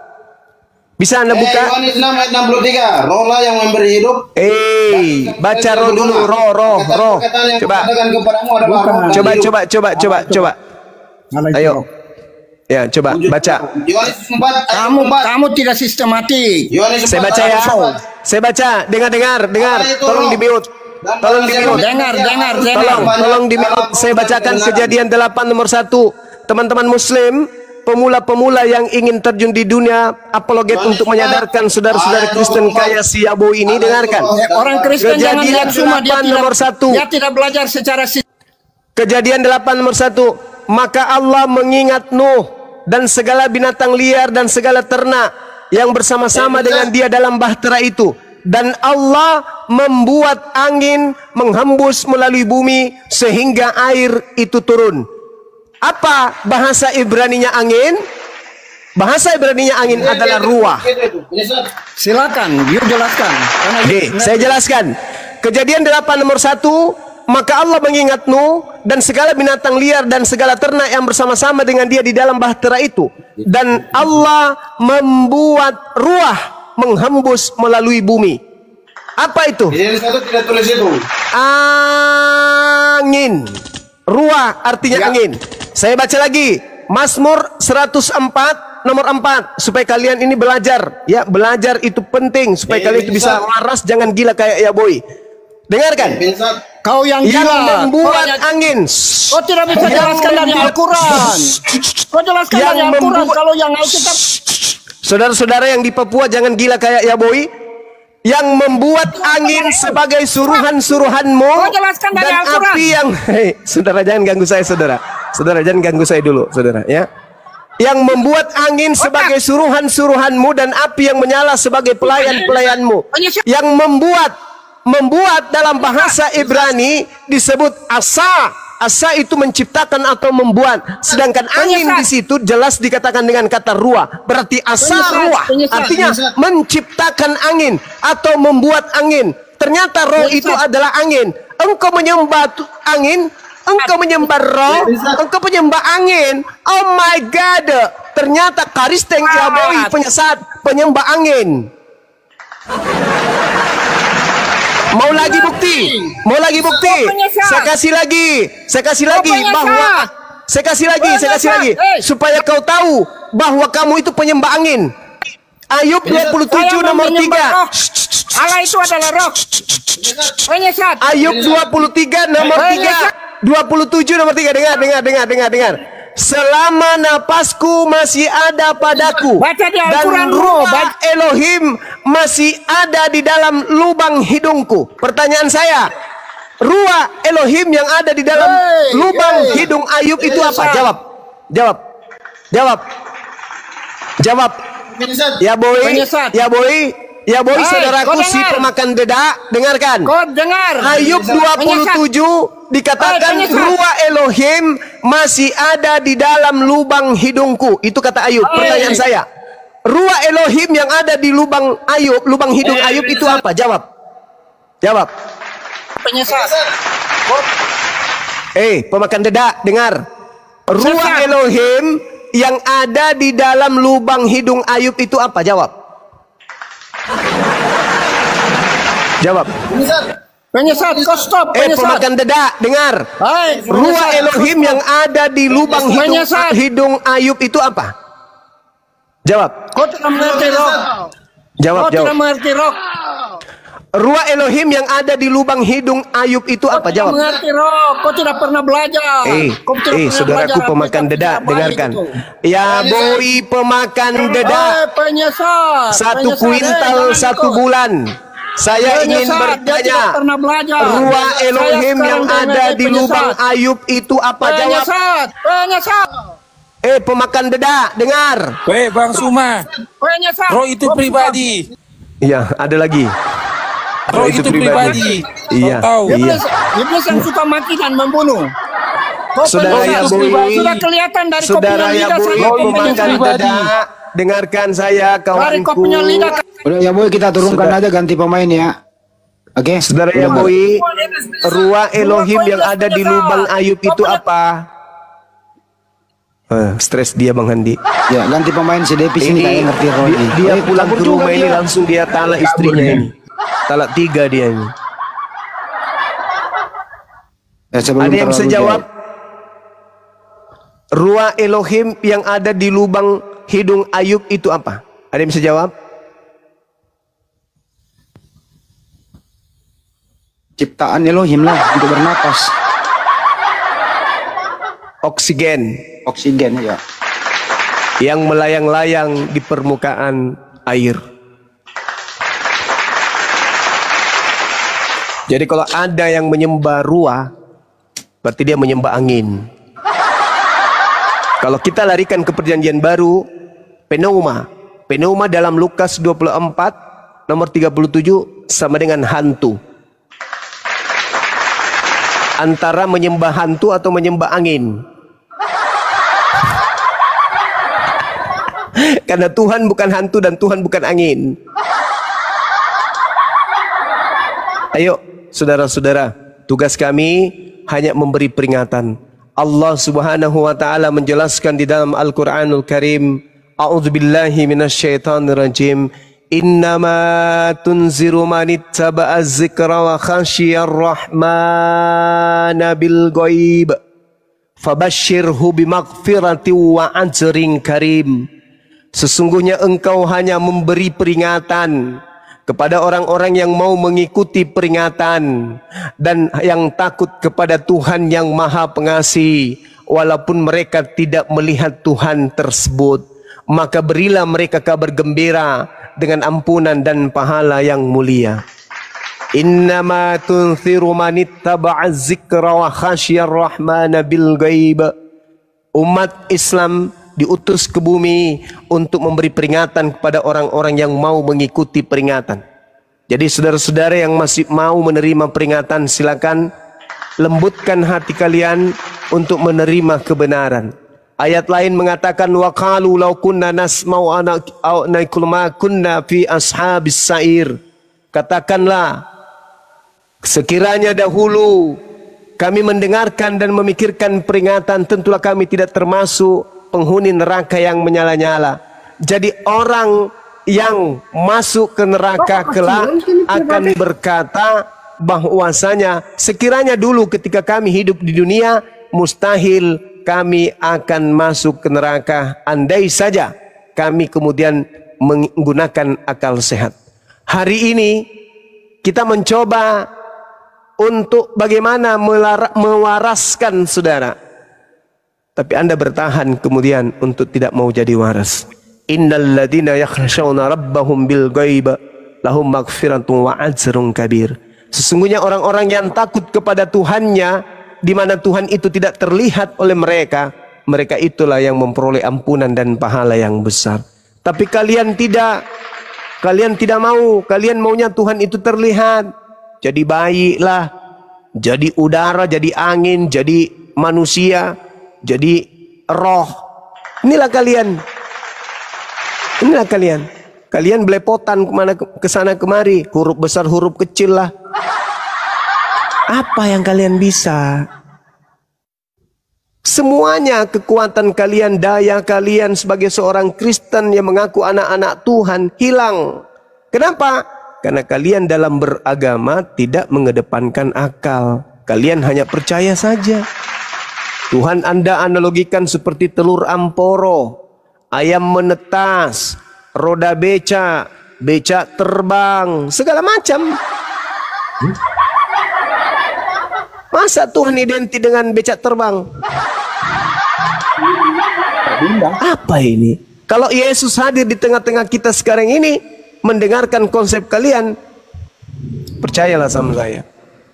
Bisa Anda buka? Yohanes 6 ayat 63. Roh lah yang memberi hidup. Baca roh dulu, roh. Coba. Ayo. Ya, coba baca. Yohanes 4 Kamu tidak sistematik. Saya baca ya. Saya baca. Dengar. Tolong di-mute. Tolong di-mute. Saya bacakan Kejadian 8 nomor 1. Teman-teman muslim, pemula-pemula yang ingin terjun di dunia apologet untuk menyadarkan saudara-saudara Kristen kaya siabu ini, dengarkan. Orang Kristen jangan lihat cuma dia nomor 1. Dia tidak belajar secara Kejadian 8 nomor 1. Maka Allah mengingat Nuh dan segala binatang liar dan segala ternak yang bersama-sama dengan dia dalam bahtera itu. dan Allah membuat angin menghembus melalui bumi sehingga air itu turun. Apa bahasa Ibraninya angin? Bahasa Ibraninya angin adalah ruah. Silakan, you jelaskan. Oke, saya jelaskan. Kejadian 8 nomor 1, maka Allah mengingat Nuh dan segala binatang liar dan segala ternak yang bersama-sama dengan dia di dalam bahtera itu. Dan Allah membuat ruah menghembus melalui bumi. Apa itu? Tidak tulis itu. Angin. Ruah artinya angin. Saya baca lagi. Mazmur 104 nomor 4 supaya kalian ini belajar. Ya, belajar itu penting supaya kalian itu bisa waras, jangan gila kayak ya boy. Dengarkan. Kau yang Yang gila. membuat angin. Kau tidak bisa jelaskan dari Al-Quran. Kau jelaskan dari Al-Quran. Kalau yang Alkitab. Saudara-saudara yang di Papua jangan gila kayak ya boy. Yang membuat angin sebagai suruhan-suruhanmu dan api yang saudara jangan ganggu saya, saudara jangan ganggu saya dulu, saudara, ya. Yang membuat angin sebagai suruhan-suruhanmu dan api yang menyala sebagai pelayan-pelayanmu. Yang membuat dalam bahasa Ibrani disebut asa. Asa itu menciptakan atau membuat. Sedangkan angin di situ jelas dikatakan dengan kata ruah. Berarti asa ruah. Artinya menciptakan angin atau membuat angin. Ternyata roh itu adalah angin. Engkau menyembah angin, engkau menyembah roh, engkau menyembah angin. Oh my God. Ternyata Karisteng Yaboi penyesat, penyembah angin. Mau lagi bukti? Mau lagi bukti? Saya kasih lagi bahwa saya kasih lagi supaya kau tahu bahwa kamu itu penyembah angin. Ayub 27 nomor 3. Allah itu adalah roh. Penyesat. Ayub 23 nomor 3. 27 nomor 3. Dengar. Selama napasku masih ada padaku dan ruah Elohim masih ada di dalam lubang hidungku. Pertanyaan saya, ruah Elohim yang ada di dalam lubang hidung Ayub itu apa? Jawab. Ya boy, saudaraku si pemakan dedak, dengarkan. Ayub 27 dikatakan ruah Elohim masih ada di dalam lubang hidungku. Itu kata Ayub. Pertanyaan saya, ruah Elohim yang ada di lubang hidung Ayub itu apa? Jawab. Penyesat. Pemakan dedak, dengar. Ruah Elohim yang ada di dalam lubang hidung Ayub itu apa? Jawab. Penyesat, kau stop. Pemakan dedak, dengar. Ruah Elohim yang ada di lubang hidung Ayub itu apa? Jawab. Kau tidak mengerti roh. Jawab. Tidak mengerti roh. Ruah Elohim yang ada di lubang hidung Ayub itu apa? Jawab. Kau tidak mengerti roh. Kau tidak pernah belajar. Saudaraku pemakan dedak, dengarkan. Ya boy pemakan dedak. Penyesat. 1 kuintal 1 bulan. Saya ingin bertanya, ruah Elohim yang ada di lubang Ayub itu apa? Jawab. Penyesat. Pemakan dedak, dengar. Bang Suma. Penyesat. Roh itu pribadi. Iya, ada lagi. Roh itu pribadi. Iya. Iblis yang suka mati dan membunuh. Saudara Yaboy, sudah kelihatan dari saudara Yaboy pemakan dedak, dengarkan saya kawanku. Udah ya boy, kita turunkan aja ganti pemain ya. Oke. Saudara Yaboy, ruah Elohim yang ada di lubang Ayub itu apa? Stres dia Bang Handi. Ya ganti pemain si Depi sini kayak ngerti roh. Dia pulang ke rumah ini langsung dia talak istrinya ini. Talak 3 dia ini. Ada yang bisa jawab? Ruah Elohim yang ada di lubang hidung Ayub itu apa? Ada yang bisa jawab? Ciptaan Elohim lah untuk bernapas. Oksigen ya. Yang melayang-layang di permukaan air. Jadi kalau ada yang menyembah ruah, berarti dia menyembah angin. Kalau kita larikan ke perjanjian baru, pneuma dalam Lukas 24 nomor 37 sama dengan hantu. Antara menyembah hantu atau menyembah angin. Karena Tuhan bukan hantu dan Tuhan bukan angin. Ayo saudara-saudara, tugas kami hanya memberi peringatan. Allah Subhanahu wa taala menjelaskan di dalam Al-Qur'anul Karim, A'udzubillahi minasyaitonirrajim. Innama tunziru man ittaba'a dzikra wa khasyiyar rahmana bil ghaib fabashshirhu bimaghfiratin wa ajrin karim. Sesungguhnya engkau hanya memberi peringatan kepada orang-orang yang mau mengikuti peringatan dan yang takut kepada Tuhan yang Maha Pengasih, walaupun mereka tidak melihat Tuhan tersebut. Maka berilah mereka kabar gembira dengan ampunan dan pahala yang mulia. Innama tunziru man ittaba'a dzikra wa khasyiyar rahmana bil ghaib. Umat Islam diutus ke bumi untuk memberi peringatan kepada orang-orang yang mau mengikuti peringatan. Jadi saudara-saudara yang masih mau menerima peringatan, silakan lembutkan hati kalian untuk menerima kebenaran. Ayat lain mengatakan wa qalu law kunna nasma'u aw naqulu ma kunna fi ashabis sa'ir. Katakanlah, sekiranya dahulu kami mendengarkan dan memikirkan peringatan, tentulah kami tidak termasuk penghuni neraka yang menyala-nyala. Jadi orang yang masuk ke neraka kelak akan berkata bahwasanya sekiranya dulu ketika kami hidup di dunia, mustahil kami akan masuk ke neraka, andai saja kami kemudian menggunakan akal sehat. Hari ini kita mencoba untuk bagaimana mewaraskan saudara, tapi Anda bertahan kemudian untuk tidak mau jadi waras. Innal ladzina yakhshawna rabbahum bil ghaib lahum maghfiratun wa ajrun kabir. Sesungguhnya orang-orang yang takut kepada Tuhannya, di mana Tuhan itu tidak terlihat oleh mereka, mereka itulah yang memperoleh ampunan dan pahala yang besar. Tapi kalian tidak mau, kalian maunya Tuhan itu terlihat. Jadi baiklah, jadi udara, jadi angin, jadi manusia, jadi roh. Inilah kalian. Kalian belepotan kemana kesana kemari, huruf besar huruf kecil lah. Apa yang kalian bisa? Semuanya kekuatan kalian, daya kalian sebagai seorang Kristen yang mengaku anak-anak Tuhan hilang. Kenapa? Karena kalian dalam beragama tidak mengedepankan akal. Kalian hanya percaya saja. Tuhan Anda analogikan seperti telur amporo, ayam menetas, roda beca, beca terbang, segala macam. Masa Tuhan identik dengan becak terbang? Apa ini? Kalau Yesus hadir di tengah-tengah kita sekarang ini, mendengarkan konsep kalian, percayalah sama saya,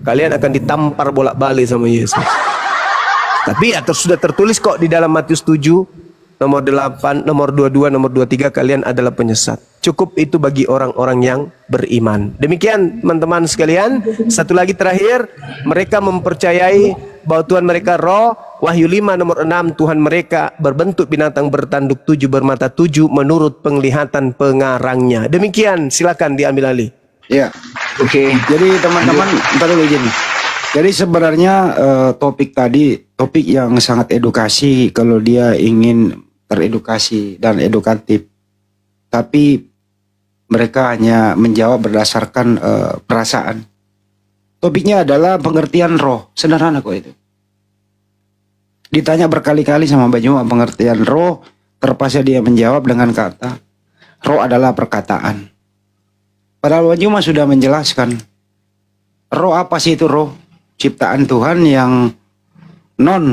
kalian akan ditampar bolak-balik sama Yesus. Tapi ya sudah tertulis kok di dalam Matius 7 nomor 8, nomor 22, nomor 23, kalian adalah penyesat. Cukup itu bagi orang-orang yang beriman. Demikian teman-teman sekalian. Satu lagi terakhir, mereka mempercayai bahwa Tuhan mereka roh. Wahyu 5 nomor 6, Tuhan mereka berbentuk binatang bertanduk 7, bermata 7 menurut penglihatan pengarangnya. Demikian, silakan diambil alih. Ya, oke. Jadi teman-teman, ntar dulu izin. Jadi sebenarnya topik tadi topik yang sangat edukasi kalau dia ingin teredukasi dan edukatif. Tapi mereka hanya menjawab berdasarkan perasaan. Topiknya adalah pengertian roh. Sederhana kok itu. Ditanya berkali-kali sama Mbak Juma pengertian roh, terpaksa dia menjawab dengan kata roh adalah perkataan. Padahal Mbak Juma sudah menjelaskan roh apa sih itu roh? Ciptaan Tuhan yang non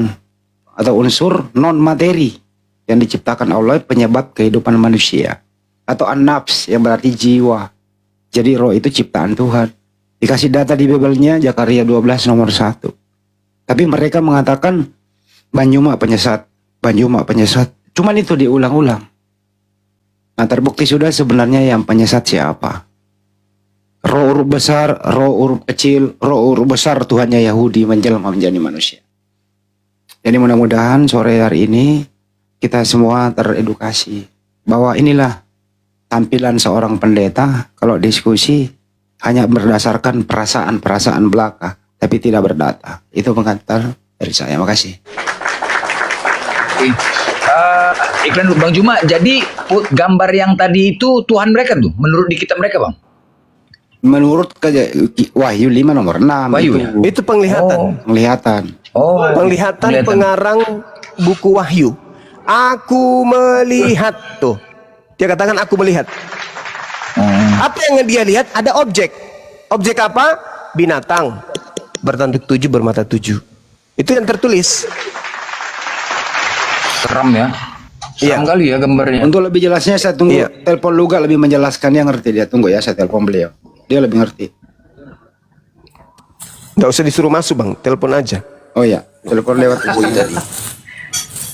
atau unsur non materi yang diciptakan Allah penyebab kehidupan manusia, atau an-nafs yang berarti jiwa. Jadi roh itu ciptaan Tuhan. Dikasih data di Bible-nya Zakaria 12 nomor 1. Tapi mereka mengatakan Banjuma penyesat, Banjuma penyesat. Cuman itu diulang-ulang. Nah terbukti sudah sebenarnya yang penyesat siapa. Roh huruf besar, roh huruf kecil, roh huruf besar Tuhannya Yahudi menjelma menjadi manusia. Jadi mudah-mudahan sore hari ini kita semua teredukasi bahwa inilah tampilan seorang pendeta kalau diskusi hanya berdasarkan perasaan-perasaan belaka, tapi tidak berdata. Itu pengantar dari saya. Makasih. Iklan dulu Bang Juma. Jadi gambar yang tadi itu Tuhan mereka tuh, menurut di kitab mereka Bang? Menurut Wahyu 5 nomor 6 Wahyu, itu, ya? Itu penglihatan. Penglihatan. Penglihatan pengarang buku Wahyu. Aku melihat tuh. Dia katakan aku melihat. Apa yang dia lihat? Ada objek. Objek apa? Binatang. Bertanduk 7, bermata 7. Itu yang tertulis. Seram ya. Seram kali ya gambarnya. Untuk lebih jelasnya saya tunggu telepon Luga lebih menjelaskan, dia ngerti dia. Tunggu ya, saya telepon beliau. Dia lebih ngerti. Nggak usah disuruh masuk Bang, telepon aja. Oh ya, telepon lewat ibu tadi.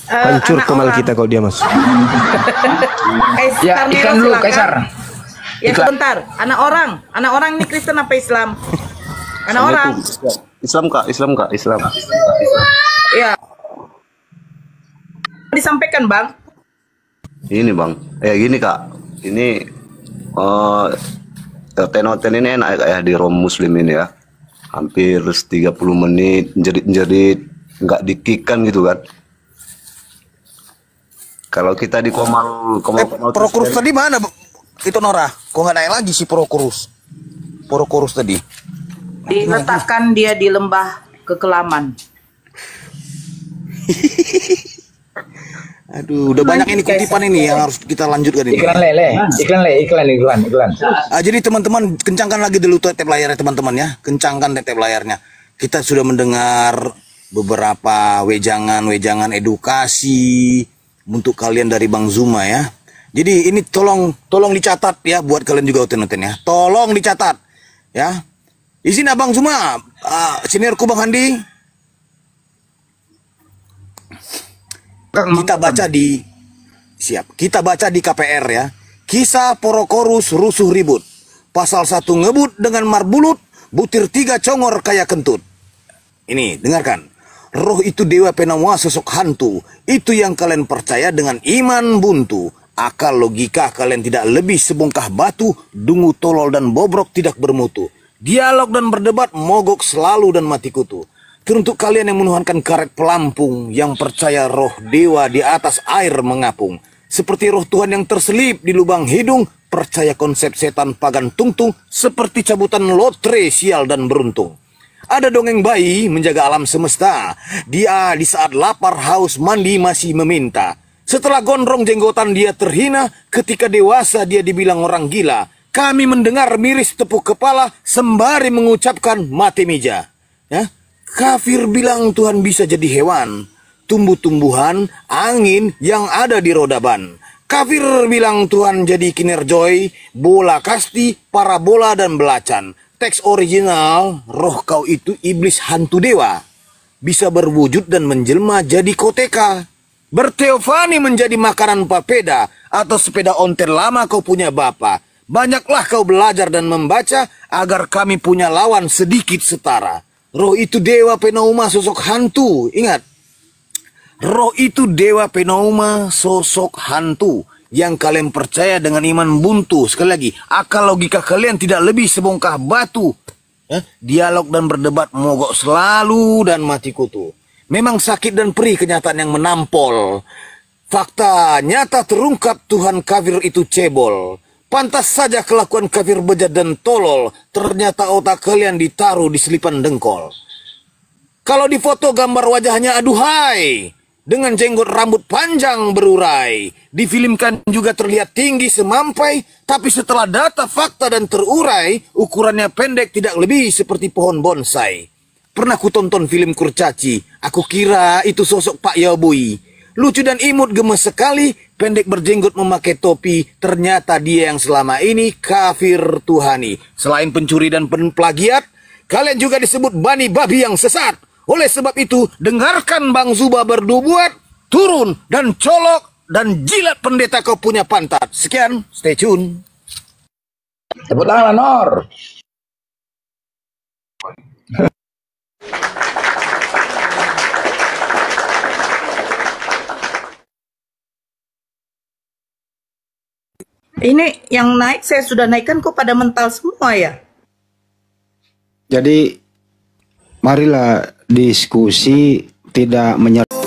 Hancur kemal kita kalau dia masuk. Ya, iklan dulu Kaisar. Ya sebentar, anak orang ini Kristen apa Islam? Anak orang. Islam kak. Iya. Disampaikan Bang. Ini Bang, gini kak, ini noten ini enak ya di ROM Muslim ini ya, hampir 30 menit jerit-jerit, nggak dikikan gitu kan. Kalau kita di Komal Prokurus tadi mana itu Nora? Kok nggak naik lagi si Prokurus tadi? Diletakkan dia di lembah kekelaman. Aduh, udah banyak ini kutipan ini yang harus kita lanjutkan ini. Iklan. Jadi teman-teman kencangkan lagi dulu tap layarnya teman-teman ya. Kencangkan tap layarnya. Kita sudah mendengar beberapa wejangan edukasi untuk kalian dari Bang Zuma ya. Jadi ini tolong dicatat ya buat kalian juga uten-uten ya. Tolong dicatat ya. Izin Abang Zuma, seniorku Bang Handi. Kita baca di KPR ya. Kisah Prokorus rusuh ribut. Pasal 1 ngebut dengan marbulut, butir 3 congor kayak kentut. Ini dengarkan. Roh itu dewa penawa sosok hantu. Itu yang kalian percaya dengan iman buntu. Akal logika kalian tidak lebih sebongkah batu. Dungu tolol dan bobrok tidak bermutu. Dialog dan berdebat mogok selalu dan mati kutu. Teruntuk kalian yang menuhankan karet pelampung, yang percaya roh dewa di atas air mengapung. Seperti roh Tuhan yang terselip di lubang hidung, percaya konsep setan pagan tungtung, seperti cabutan lotre sial dan beruntung. Ada dongeng bayi menjaga alam semesta, dia di saat lapar haus mandi masih meminta. Setelah gondrong jenggotan dia terhina, ketika dewasa dia dibilang orang gila. Kami mendengar miris tepuk kepala, sembari mengucapkan mati meja. Ya? Kafir bilang Tuhan bisa jadi hewan, tumbuh-tumbuhan, angin yang ada di roda ban. Kafir bilang Tuhan jadi kinerjoy, bola kasti, parabola dan belacan. Teks original, roh kau itu iblis hantu dewa. Bisa berwujud dan menjelma jadi koteka. Berteofani menjadi makanan papeda, atau sepeda ontel lama kau punya bapa. Banyaklah kau belajar dan membaca, agar kami punya lawan sedikit setara. Roh itu dewa pneuma sosok hantu. Ingat, roh itu dewa pneuma sosok hantu yang kalian percaya dengan iman buntu. Sekali lagi, akal logika kalian tidak lebih sebongkah batu. Dialog dan berdebat mogok selalu dan mati kutu. Memang sakit dan perih kenyataan yang menampol. Fakta nyata terungkap Tuhan kafir itu cebol. Pantas saja kelakuan kafir bejat dan tolol. Ternyata otak kalian ditaruh di selipan dengkol. Kalau di foto gambar wajahnya aduhai, dengan jenggot rambut panjang berurai. Difilmkan juga terlihat tinggi semampai, tapi setelah data, fakta dan terurai, ukurannya pendek tidak lebih seperti pohon bonsai. Pernah ku tonton film kurcaci, aku kira itu sosok Pak Yabui. Lucu dan imut gemes sekali, pendek berjenggot memakai topi, ternyata dia yang selama ini kafir Tuhani. Selain pencuri dan plagiat, kalian juga disebut bani babi yang sesat. Oleh sebab itu, dengarkan Bang Zuba berdubuat, turun dan colok dan jilat pendeta kau punya pantat. Sekian, stay tune. Tepuk tangan Nor. Ini yang naik saya sudah naikkan kok pada mental semua ya. Jadi marilah diskusi tidak menyerang.